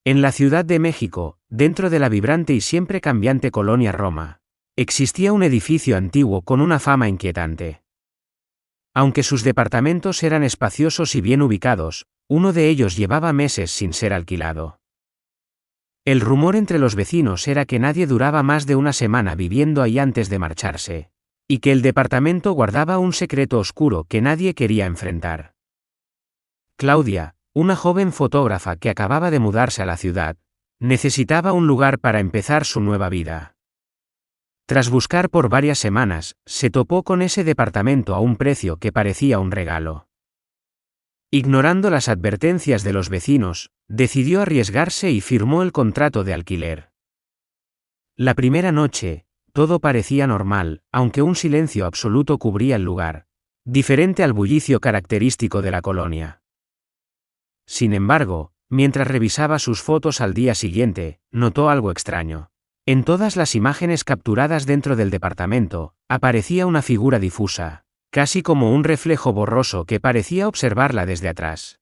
En la Ciudad de México, dentro de la vibrante y siempre cambiante colonia Roma, existía un edificio antiguo con una fama inquietante. Aunque sus departamentos eran espaciosos y bien ubicados, uno de ellos llevaba meses sin ser alquilado. El rumor entre los vecinos era que nadie duraba más de una semana viviendo ahí antes de marcharse, y que el departamento guardaba un secreto oscuro que nadie quería enfrentar. Claudia, una joven fotógrafa que acababa de mudarse a la ciudad, necesitaba un lugar para empezar su nueva vida. Tras buscar por varias semanas, se topó con ese departamento a un precio que parecía un regalo. Ignorando las advertencias de los vecinos, decidió arriesgarse y firmó el contrato de alquiler. La primera noche, todo parecía normal, aunque un silencio absoluto cubría el lugar, diferente al bullicio característico de la colonia. Sin embargo, mientras revisaba sus fotos al día siguiente, notó algo extraño. En todas las imágenes capturadas dentro del departamento, aparecía una figura difusa, casi como un reflejo borroso que parecía observarla desde atrás.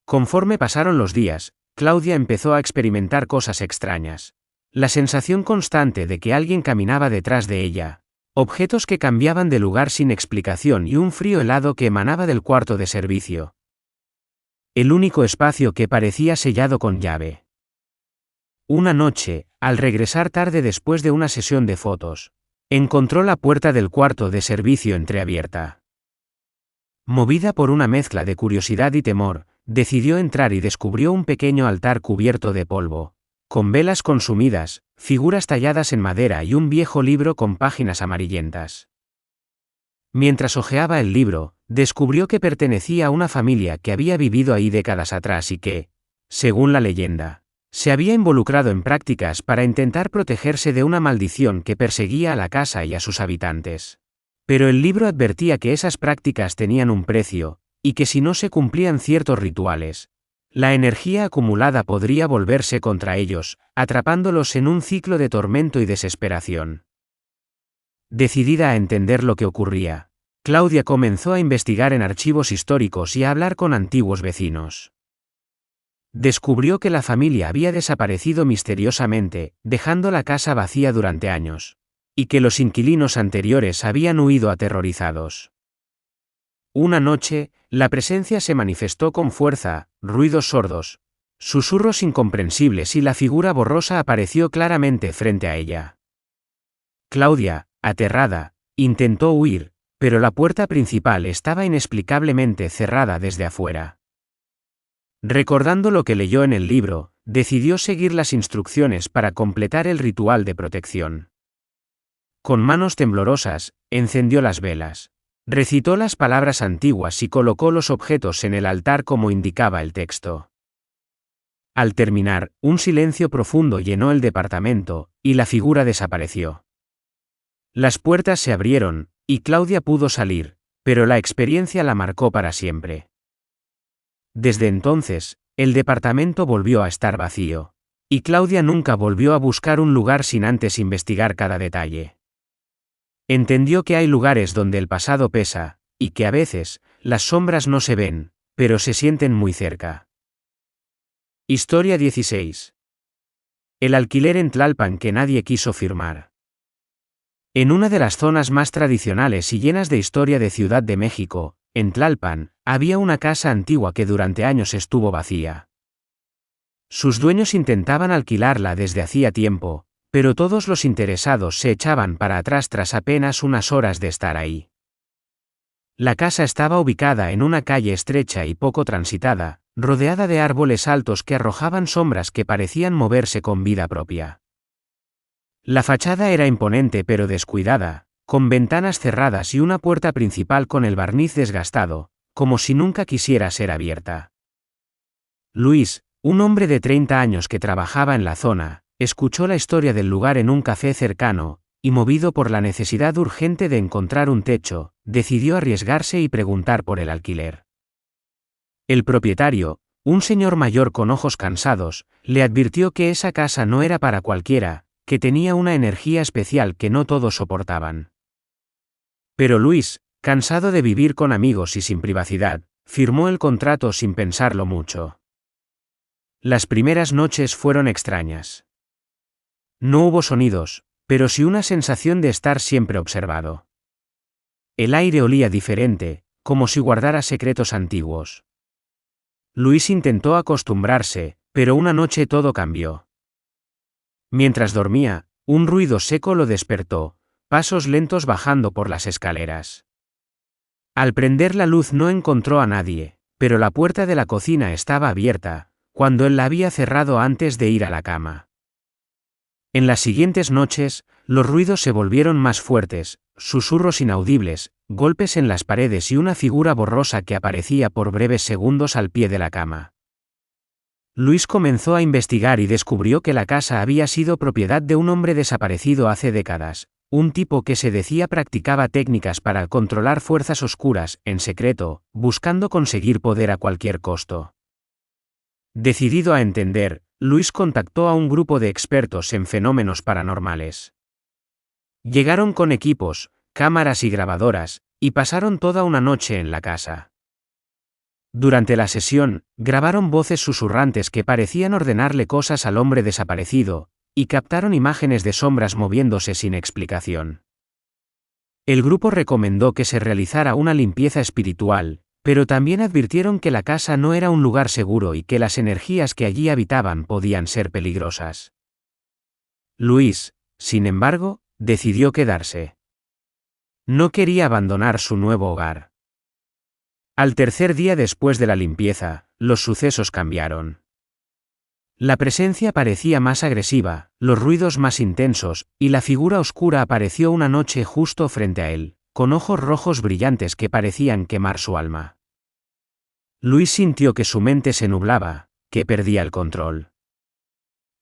Conforme pasaron los días, Claudia empezó a experimentar cosas extrañas. La sensación constante de que alguien caminaba detrás de ella, objetos que cambiaban de lugar sin explicación y un frío helado que emanaba del cuarto de servicio. El único espacio que parecía sellado con llave. Una noche, al regresar tarde después de una sesión de fotos, encontró la puerta del cuarto de servicio entreabierta. Movida por una mezcla de curiosidad y temor, decidió entrar y descubrió un pequeño altar cubierto de polvo, con velas consumidas, figuras talladas en madera y un viejo libro con páginas amarillentas. Mientras hojeaba el libro, descubrió que pertenecía a una familia que había vivido ahí décadas atrás y que, según la leyenda, se había involucrado en prácticas para intentar protegerse de una maldición que perseguía a la casa y a sus habitantes. Pero el libro advertía que esas prácticas tenían un precio, y que si no se cumplían ciertos rituales, la energía acumulada podría volverse contra ellos, atrapándolos en un ciclo de tormento y desesperación. Decidida a entender lo que ocurría, Claudia comenzó a investigar en archivos históricos y a hablar con antiguos vecinos. Descubrió que la familia había desaparecido misteriosamente, dejando la casa vacía durante años, y que los inquilinos anteriores habían huido aterrorizados. Una noche, la presencia se manifestó con fuerza, ruidos sordos, susurros incomprensibles y la figura borrosa apareció claramente frente a ella. Claudia, aterrada, intentó huir, pero la puerta principal estaba inexplicablemente cerrada desde afuera. Recordando lo que leyó en el libro, decidió seguir las instrucciones para completar el ritual de protección. Con manos temblorosas, encendió las velas. Recitó las palabras antiguas y colocó los objetos en el altar como indicaba el texto. Al terminar, un silencio profundo llenó el departamento, y la figura desapareció. Las puertas se abrieron, y Claudia pudo salir, pero la experiencia la marcó para siempre. Desde entonces, el departamento volvió a estar vacío, y Claudia nunca volvió a buscar un lugar sin antes investigar cada detalle. Entendió que hay lugares donde el pasado pesa, y que a veces, las sombras no se ven, pero se sienten muy cerca. Historia 16. El alquiler en Tlalpan que nadie quiso firmar. En una de las zonas más tradicionales y llenas de historia de Ciudad de México, en Tlalpan, había una casa antigua que durante años estuvo vacía. Sus dueños intentaban alquilarla desde hacía tiempo, pero todos los interesados se echaban para atrás tras apenas unas horas de estar ahí. La casa estaba ubicada en una calle estrecha y poco transitada, rodeada de árboles altos que arrojaban sombras que parecían moverse con vida propia. La fachada era imponente pero descuidada, con ventanas cerradas y una puerta principal con el barniz desgastado, como si nunca quisiera ser abierta. Luis, un hombre de 30 años que trabajaba en la zona, escuchó la historia del lugar en un café cercano, y movido por la necesidad urgente de encontrar un techo, decidió arriesgarse y preguntar por el alquiler. El propietario, un señor mayor con ojos cansados, le advirtió que esa casa no era para cualquiera, que tenía una energía especial que no todos soportaban. Pero Luis, cansado de vivir con amigos y sin privacidad, firmó el contrato sin pensarlo mucho. Las primeras noches fueron extrañas. No hubo sonidos, pero sí una sensación de estar siempre observado. El aire olía diferente, como si guardara secretos antiguos. Luis intentó acostumbrarse, pero una noche todo cambió. Mientras dormía, un ruido seco lo despertó, pasos lentos bajando por las escaleras. Al prender la luz no encontró a nadie, pero la puerta de la cocina estaba abierta, cuando él la había cerrado antes de ir a la cama. En las siguientes noches, los ruidos se volvieron más fuertes, susurros inaudibles, golpes en las paredes y una figura borrosa que aparecía por breves segundos al pie de la cama. Luis comenzó a investigar y descubrió que la casa había sido propiedad de un hombre desaparecido hace décadas, un tipo que se decía practicaba técnicas para controlar fuerzas oscuras, en secreto, buscando conseguir poder a cualquier costo. Decidido a entender, Luis contactó a un grupo de expertos en fenómenos paranormales. Llegaron con equipos, cámaras y grabadoras, y pasaron toda una noche en la casa. Durante la sesión, grabaron voces susurrantes que parecían ordenarle cosas al hombre desaparecido, y captaron imágenes de sombras moviéndose sin explicación. El grupo recomendó que se realizara una limpieza espiritual, pero también advirtieron que la casa no era un lugar seguro y que las energías que allí habitaban podían ser peligrosas. Luis, sin embargo, decidió quedarse. No quería abandonar su nuevo hogar. Al tercer día después de la limpieza, los sucesos cambiaron. La presencia parecía más agresiva, los ruidos más intensos, y la figura oscura apareció una noche justo frente a él, con ojos rojos brillantes que parecían quemar su alma. Luis sintió que su mente se nublaba, que perdía el control.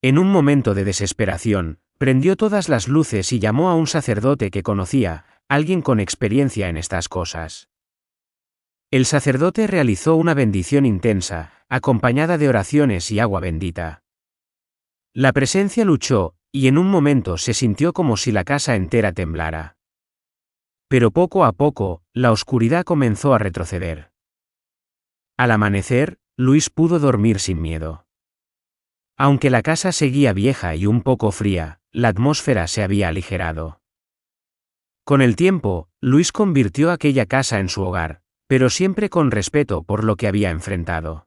En un momento de desesperación, prendió todas las luces y llamó a un sacerdote que conocía, alguien con experiencia en estas cosas. El sacerdote realizó una bendición intensa, acompañada de oraciones y agua bendita. La presencia luchó, y en un momento se sintió como si la casa entera temblara. Pero poco a poco, la oscuridad comenzó a retroceder. Al amanecer, Luis pudo dormir sin miedo. Aunque la casa seguía vieja y un poco fría, la atmósfera se había aligerado. Con el tiempo, Luis convirtió aquella casa en su hogar, pero siempre con respeto por lo que había enfrentado.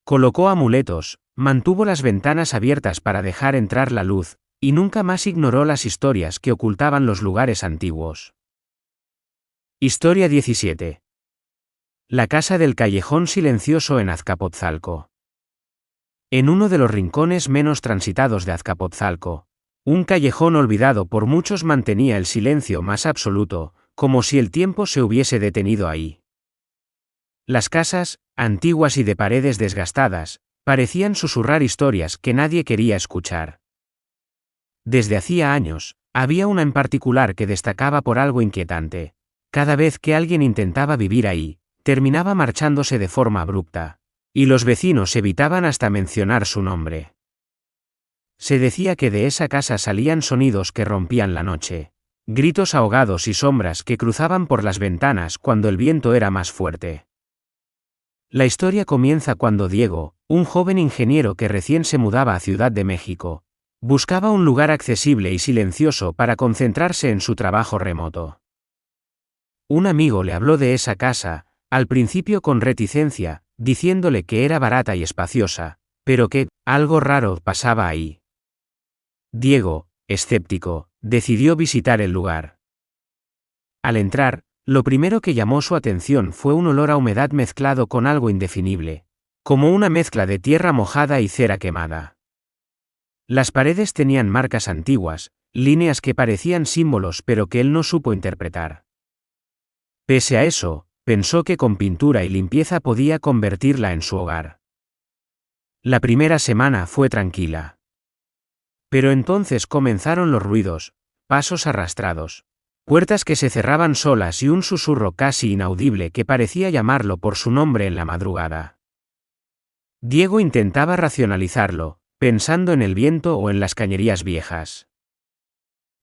Colocó amuletos, mantuvo las ventanas abiertas para dejar entrar la luz, y nunca más ignoró las historias que ocultaban los lugares antiguos. Historia 17. La casa del callejón silencioso en Azcapotzalco. En uno de los rincones menos transitados de Azcapotzalco, un callejón olvidado por muchos mantenía el silencio más absoluto, como si el tiempo se hubiese detenido ahí. Las casas, antiguas y de paredes desgastadas, parecían susurrar historias que nadie quería escuchar. Desde hacía años, había una en particular que destacaba por algo inquietante. Cada vez que alguien intentaba vivir ahí, terminaba marchándose de forma abrupta, y los vecinos evitaban hasta mencionar su nombre. Se decía que de esa casa salían sonidos que rompían la noche, gritos ahogados y sombras que cruzaban por las ventanas cuando el viento era más fuerte. La historia comienza cuando Diego, un joven ingeniero que recién se mudaba a Ciudad de México, buscaba un lugar accesible y silencioso para concentrarse en su trabajo remoto. Un amigo le habló de esa casa, al principio con reticencia, diciéndole que era barata y espaciosa, pero que algo raro pasaba ahí. Diego, escéptico, decidió visitar el lugar. Al entrar, lo primero que llamó su atención fue un olor a humedad mezclado con algo indefinible, como una mezcla de tierra mojada y cera quemada. Las paredes tenían marcas antiguas, líneas que parecían símbolos pero que él no supo interpretar. Pese a eso, pensó que con pintura y limpieza podía convertirla en su hogar. La primera semana fue tranquila. Pero entonces comenzaron los ruidos, pasos arrastrados, puertas que se cerraban solas y un susurro casi inaudible que parecía llamarlo por su nombre en la madrugada. Diego intentaba racionalizarlo, pensando en el viento o en las cañerías viejas.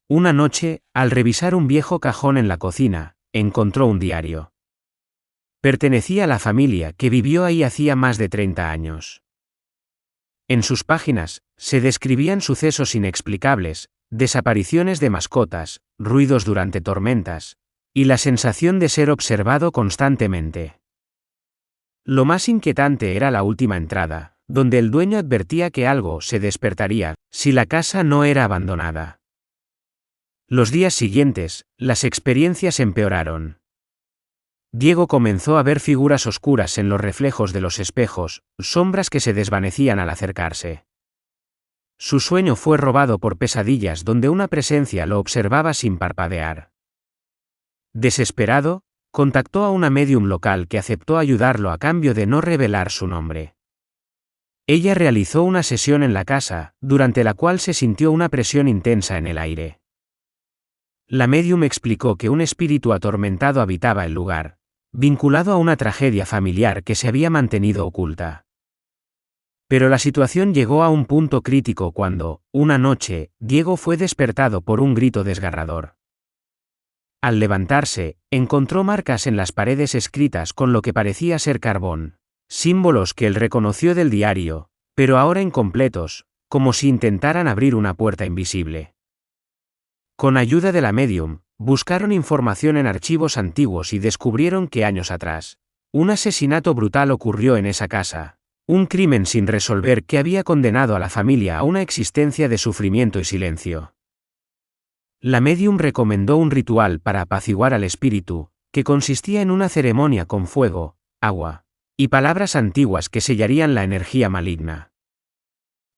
Una noche, al revisar un viejo cajón en la cocina, encontró un diario. Pertenecía a la familia que vivió ahí hacía más de 30 años. En sus páginas, se describían sucesos inexplicables, desapariciones de mascotas, ruidos durante tormentas, y la sensación de ser observado constantemente. Lo más inquietante era la última entrada, donde el dueño advertía que algo se despertaría si la casa no era abandonada. Los días siguientes, las experiencias empeoraron. Diego comenzó a ver figuras oscuras en los reflejos de los espejos, sombras que se desvanecían al acercarse. Su sueño fue robado por pesadillas donde una presencia lo observaba sin parpadear. Desesperado, contactó a una médium local que aceptó ayudarlo a cambio de no revelar su nombre. Ella realizó una sesión en la casa, durante la cual se sintió una presión intensa en el aire. La médium explicó que un espíritu atormentado habitaba el lugar, vinculado a una tragedia familiar que se había mantenido oculta. Pero la situación llegó a un punto crítico cuando, una noche, Diego fue despertado por un grito desgarrador. Al levantarse, encontró marcas en las paredes escritas con lo que parecía ser carbón, símbolos que él reconoció del diario, pero ahora incompletos, como si intentaran abrir una puerta invisible. Con ayuda de la médium, buscaron información en archivos antiguos y descubrieron que años atrás, un asesinato brutal ocurrió en esa casa, un crimen sin resolver que había condenado a la familia a una existencia de sufrimiento y silencio. La médium recomendó un ritual para apaciguar al espíritu, que consistía en una ceremonia con fuego, agua y palabras antiguas que sellarían la energía maligna.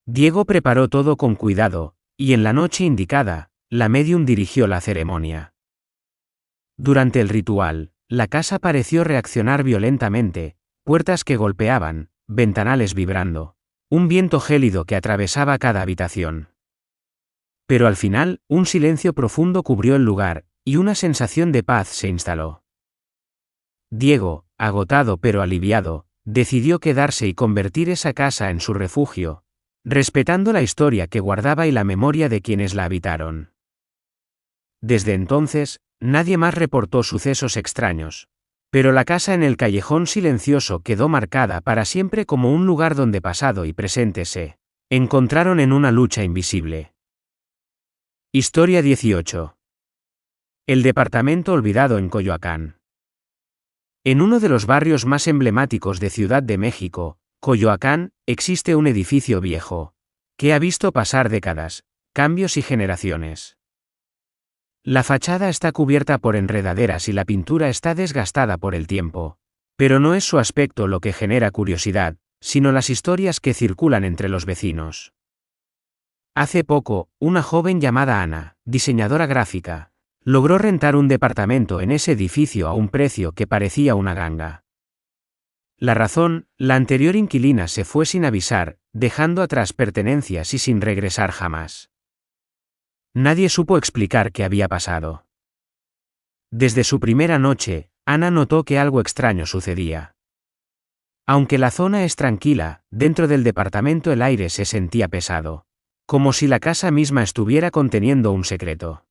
Diego preparó todo con cuidado, y en la noche indicada, la médium dirigió la ceremonia. Durante el ritual, la casa pareció reaccionar violentamente, puertas que golpeaban, ventanales vibrando, un viento gélido que atravesaba cada habitación. Pero al final, un silencio profundo cubrió el lugar, y una sensación de paz se instaló. Diego, agotado pero aliviado, decidió quedarse y convertir esa casa en su refugio, respetando la historia que guardaba y la memoria de quienes la habitaron. Desde entonces, nadie más reportó sucesos extraños, pero la casa en el callejón silencioso quedó marcada para siempre como un lugar donde pasado y presente se encontraron en una lucha invisible. Historia 18. El departamento olvidado en Coyoacán. En uno de los barrios más emblemáticos de Ciudad de México, Coyoacán, existe un edificio viejo, que ha visto pasar décadas, cambios y generaciones. La fachada está cubierta por enredaderas y la pintura está desgastada por el tiempo. Pero no es su aspecto lo que genera curiosidad, sino las historias que circulan entre los vecinos. Hace poco, una joven llamada Ana, diseñadora gráfica, logró rentar un departamento en ese edificio a un precio que parecía una ganga. La razón, la anterior inquilina se fue sin avisar, dejando atrás pertenencias y sin regresar jamás. Nadie supo explicar qué había pasado. Desde su primera noche, Ana notó que algo extraño sucedía. Aunque la zona es tranquila, dentro del departamento el aire se sentía pesado, como si la casa misma estuviera conteniendo un secreto.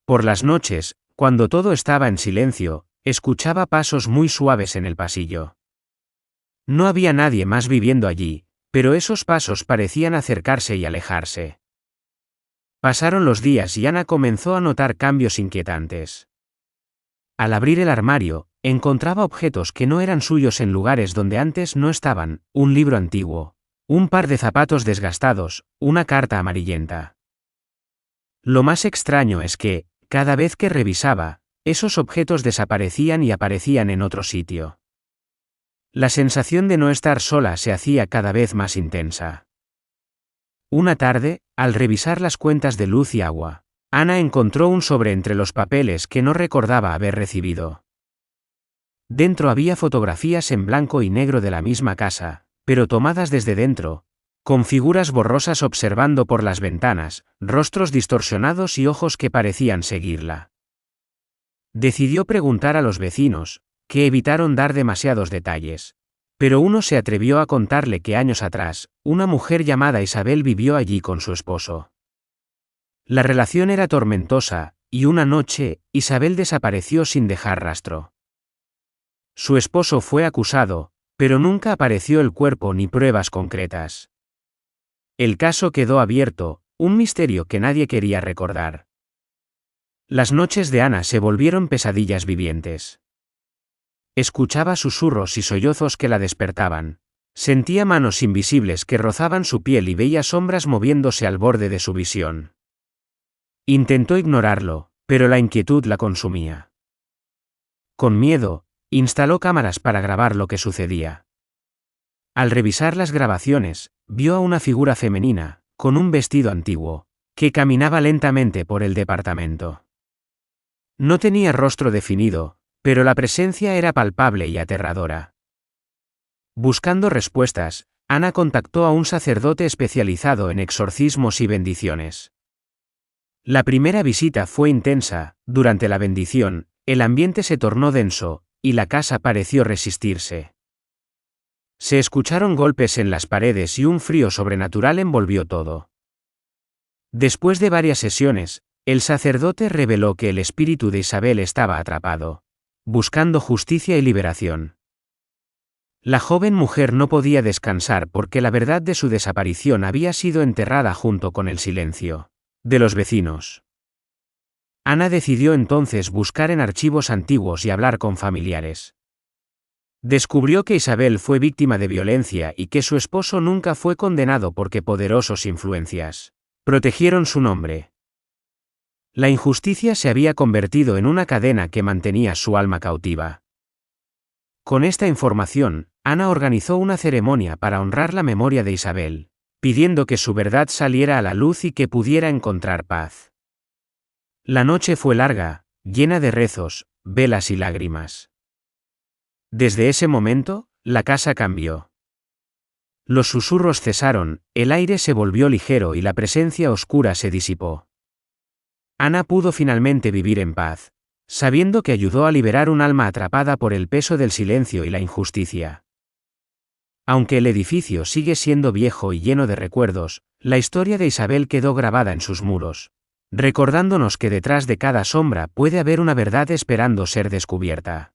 Por las noches, cuando todo estaba en silencio, escuchaba pasos muy suaves en el pasillo. No había nadie más viviendo allí, pero esos pasos parecían acercarse y alejarse. Pasaron los días y Ana comenzó a notar cambios inquietantes. Al abrir el armario, encontraba objetos que no eran suyos en lugares donde antes no estaban: un libro antiguo, un par de zapatos desgastados, una carta amarillenta. Lo más extraño es que, cada vez que revisaba, esos objetos desaparecían y aparecían en otro sitio. La sensación de no estar sola se hacía cada vez más intensa. Una tarde, al revisar las cuentas de luz y agua, Ana encontró un sobre entre los papeles que no recordaba haber recibido. Dentro había fotografías en blanco y negro de la misma casa, pero tomadas desde dentro, con figuras borrosas observando por las ventanas, rostros distorsionados y ojos que parecían seguirla. Decidió preguntar a los vecinos, que evitaron dar demasiados detalles, pero uno se atrevió a contarle que años atrás, una mujer llamada Isabel vivió allí con su esposo. La relación era tormentosa, y una noche, Isabel desapareció sin dejar rastro. Su esposo fue acusado, pero nunca apareció el cuerpo ni pruebas concretas. El caso quedó abierto, un misterio que nadie quería recordar. Las noches de Ana se volvieron pesadillas vivientes. Escuchaba susurros y sollozos que la despertaban. Sentía manos invisibles que rozaban su piel y veía sombras moviéndose al borde de su visión. Intentó ignorarlo, pero la inquietud la consumía. Con miedo, instaló cámaras para grabar lo que sucedía. Al revisar las grabaciones, vio a una figura femenina, con un vestido antiguo, que caminaba lentamente por el departamento. No tenía rostro definido, pero la presencia era palpable y aterradora. Buscando respuestas, Ana contactó a un sacerdote especializado en exorcismos y bendiciones. La primera visita fue intensa. Durante la bendición, el ambiente se tornó denso, y la casa pareció resistirse. Se escucharon golpes en las paredes y un frío sobrenatural envolvió todo. Después de varias sesiones, el sacerdote reveló que el espíritu de Isabel estaba atrapado, buscando justicia y liberación. La joven mujer no podía descansar porque la verdad de su desaparición había sido enterrada junto con el silencio de los vecinos. Ana decidió entonces buscar en archivos antiguos y hablar con familiares. Descubrió que Isabel fue víctima de violencia y que su esposo nunca fue condenado porque poderosos influencias protegieron su nombre. La injusticia se había convertido en una cadena que mantenía su alma cautiva. Con esta información, Ana organizó una ceremonia para honrar la memoria de Isabel, pidiendo que su verdad saliera a la luz y que pudiera encontrar paz. La noche fue larga, llena de rezos, velas y lágrimas. Desde ese momento, la casa cambió. Los susurros cesaron, el aire se volvió ligero y la presencia oscura se disipó. Ana pudo finalmente vivir en paz, sabiendo que ayudó a liberar un alma atrapada por el peso del silencio y la injusticia. Aunque el edificio sigue siendo viejo y lleno de recuerdos, la historia de Isabel quedó grabada en sus muros, recordándonos que detrás de cada sombra puede haber una verdad esperando ser descubierta.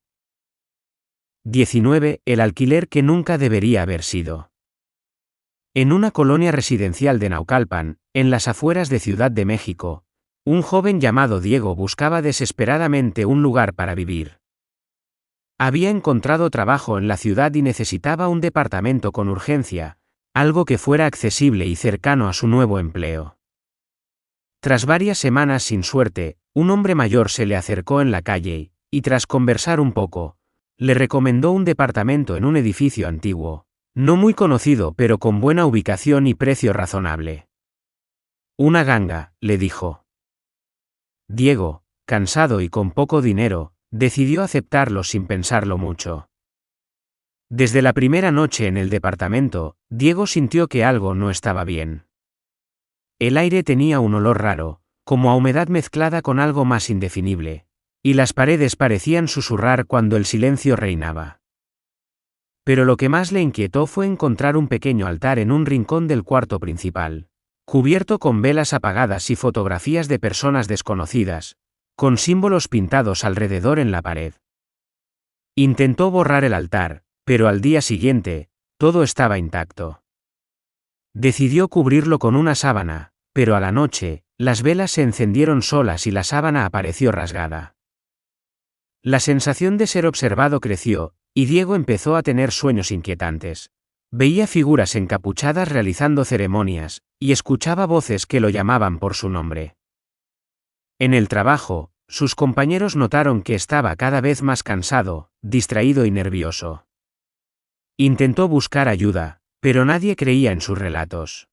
19. El alquiler que nunca debería haber sido. En una colonia residencial de Naucalpan, en las afueras de Ciudad de México, un joven llamado Diego buscaba desesperadamente un lugar para vivir. Había encontrado trabajo en la ciudad y necesitaba un departamento con urgencia, algo que fuera accesible y cercano a su nuevo empleo. Tras varias semanas sin suerte, un hombre mayor se le acercó en la calle y, tras conversar un poco, le recomendó un departamento en un edificio antiguo, No muy conocido, pero con buena ubicación y precio razonable. Una ganga, le dijo. Diego, cansado y con poco dinero, decidió aceptarlo sin pensarlo mucho. Desde la primera noche en el departamento, Diego sintió que algo no estaba bien. El aire tenía un olor raro, como a humedad mezclada con algo más indefinible, y las paredes parecían susurrar cuando el silencio reinaba. Pero lo que más le inquietó fue encontrar un pequeño altar en un rincón del cuarto principal, cubierto con velas apagadas y fotografías de personas desconocidas, con símbolos pintados alrededor en la pared. Intentó borrar el altar, pero al día siguiente, todo estaba intacto. Decidió cubrirlo con una sábana, pero a la noche, las velas se encendieron solas y la sábana apareció rasgada. La sensación de ser observado creció, y Diego empezó a tener sueños inquietantes. Veía figuras encapuchadas realizando ceremonias, y escuchaba voces que lo llamaban por su nombre. En el trabajo, sus compañeros notaron que estaba cada vez más cansado, distraído y nervioso. Intentó buscar ayuda, pero nadie creía en sus relatos.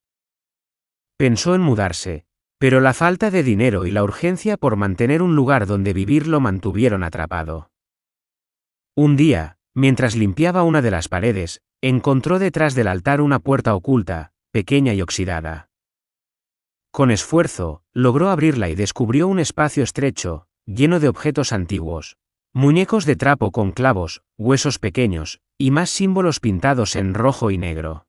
Pensó en mudarse, pero la falta de dinero y la urgencia por mantener un lugar donde vivir lo mantuvieron atrapado. Un día, mientras limpiaba una de las paredes, encontró detrás del altar una puerta oculta, pequeña y oxidada. Con esfuerzo, logró abrirla y descubrió un espacio estrecho, lleno de objetos antiguos. Muñecos de trapo con clavos, huesos pequeños, y más símbolos pintados en rojo y negro.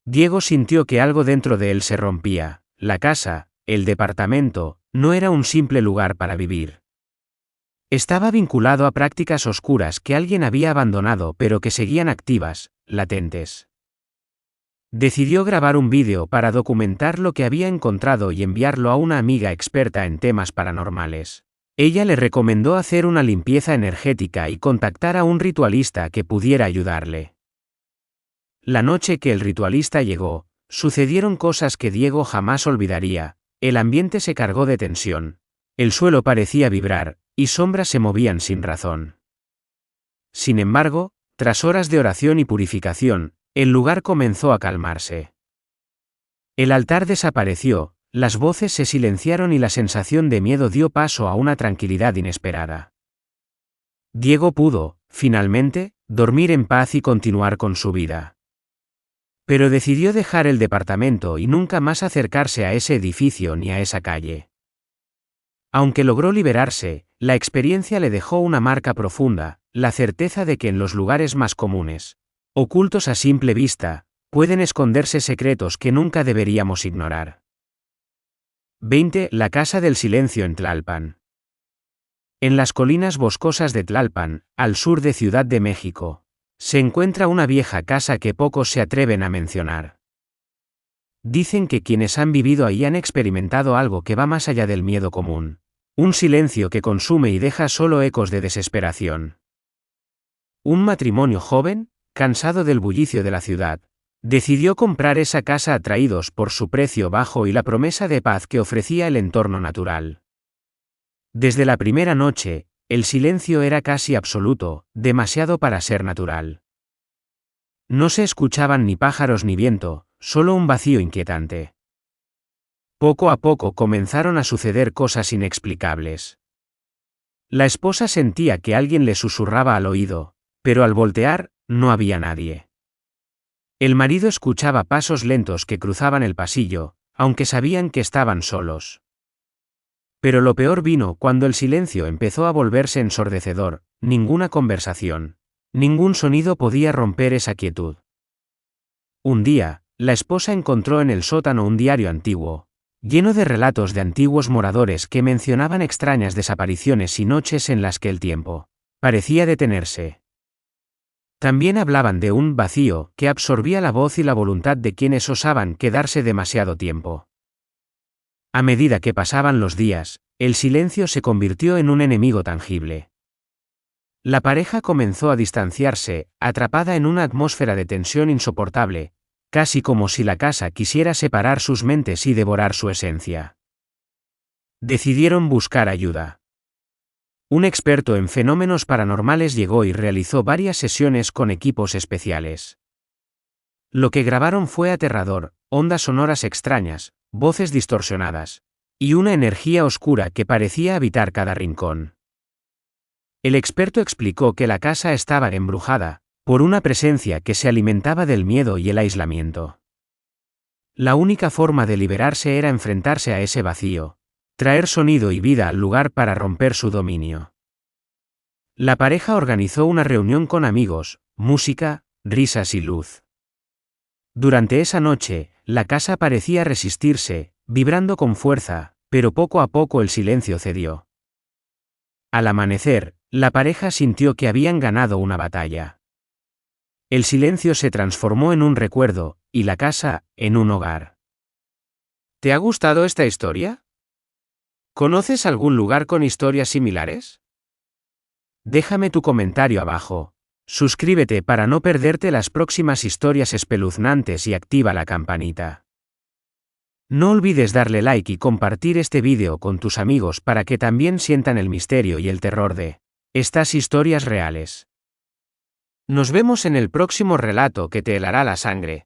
Diego sintió que algo dentro de él se rompía. La casa, el departamento, no era un simple lugar para vivir. Estaba vinculado a prácticas oscuras que alguien había abandonado pero que seguían activas, latentes. Decidió grabar un vídeo para documentar lo que había encontrado y enviarlo a una amiga experta en temas paranormales. Ella le recomendó hacer una limpieza energética y contactar a un ritualista que pudiera ayudarle. La noche que el ritualista llegó, sucedieron cosas que Diego jamás olvidaría. El ambiente se cargó de tensión. El suelo parecía vibrar, y sombras se movían sin razón. Sin embargo, tras horas de oración y purificación, el lugar comenzó a calmarse. El altar desapareció, las voces se silenciaron y la sensación de miedo dio paso a una tranquilidad inesperada. Diego pudo, finalmente, dormir en paz y continuar con su vida. Pero decidió dejar el departamento y nunca más acercarse a ese edificio ni a esa calle. Aunque logró liberarse, la experiencia le dejó una marca profunda, la certeza de que en los lugares más comunes, ocultos a simple vista, pueden esconderse secretos que nunca deberíamos ignorar. 20. La Casa del Silencio en Tlalpan. En las colinas boscosas de Tlalpan, al sur de Ciudad de México, se encuentra una vieja casa que pocos se atreven a mencionar. Dicen que quienes han vivido ahí han experimentado algo que va más allá del miedo común. Un silencio que consume y deja solo ecos de desesperación. Un matrimonio joven, cansado del bullicio de la ciudad, decidió comprar esa casa atraídos por su precio bajo y la promesa de paz que ofrecía el entorno natural. Desde la primera noche, el silencio era casi absoluto, demasiado para ser natural. No se escuchaban ni pájaros ni viento, solo un vacío inquietante. Poco a poco comenzaron a suceder cosas inexplicables. La esposa sentía que alguien le susurraba al oído, pero al voltear, no había nadie. El marido escuchaba pasos lentos que cruzaban el pasillo, aunque sabían que estaban solos. Pero lo peor vino cuando el silencio empezó a volverse ensordecedor, ninguna conversación, ningún sonido podía romper esa quietud. Un día, la esposa encontró en el sótano un diario antiguo, lleno de relatos de antiguos moradores que mencionaban extrañas desapariciones y noches en las que el tiempo parecía detenerse. También hablaban de un vacío que absorbía la voz y la voluntad de quienes osaban quedarse demasiado tiempo. A medida que pasaban los días, el silencio se convirtió en un enemigo tangible. La pareja comenzó a distanciarse, atrapada en una atmósfera de tensión insoportable, casi como si la casa quisiera separar sus mentes y devorar su esencia. Decidieron buscar ayuda. Un experto en fenómenos paranormales llegó y realizó varias sesiones con equipos especiales. Lo que grabaron fue aterrador, ondas sonoras extrañas, voces distorsionadas, y una energía oscura que parecía habitar cada rincón. El experto explicó que la casa estaba embrujada, por una presencia que se alimentaba del miedo y el aislamiento. La única forma de liberarse era enfrentarse a ese vacío, traer sonido y vida al lugar para romper su dominio. La pareja organizó una reunión con amigos, música, risas y luz. Durante esa noche, la casa parecía resistirse, vibrando con fuerza, pero poco a poco el silencio cedió. Al amanecer, la pareja sintió que habían ganado una batalla. El silencio se transformó en un recuerdo, y la casa, en un hogar. ¿Te ha gustado esta historia? ¿Conoces algún lugar con historias similares? Déjame tu comentario abajo. Suscríbete para no perderte las próximas historias espeluznantes y activa la campanita. No olvides darle like y compartir este vídeo con tus amigos para que también sientan el misterio y el terror de estas historias reales. Nos vemos en el próximo relato que te helará la sangre.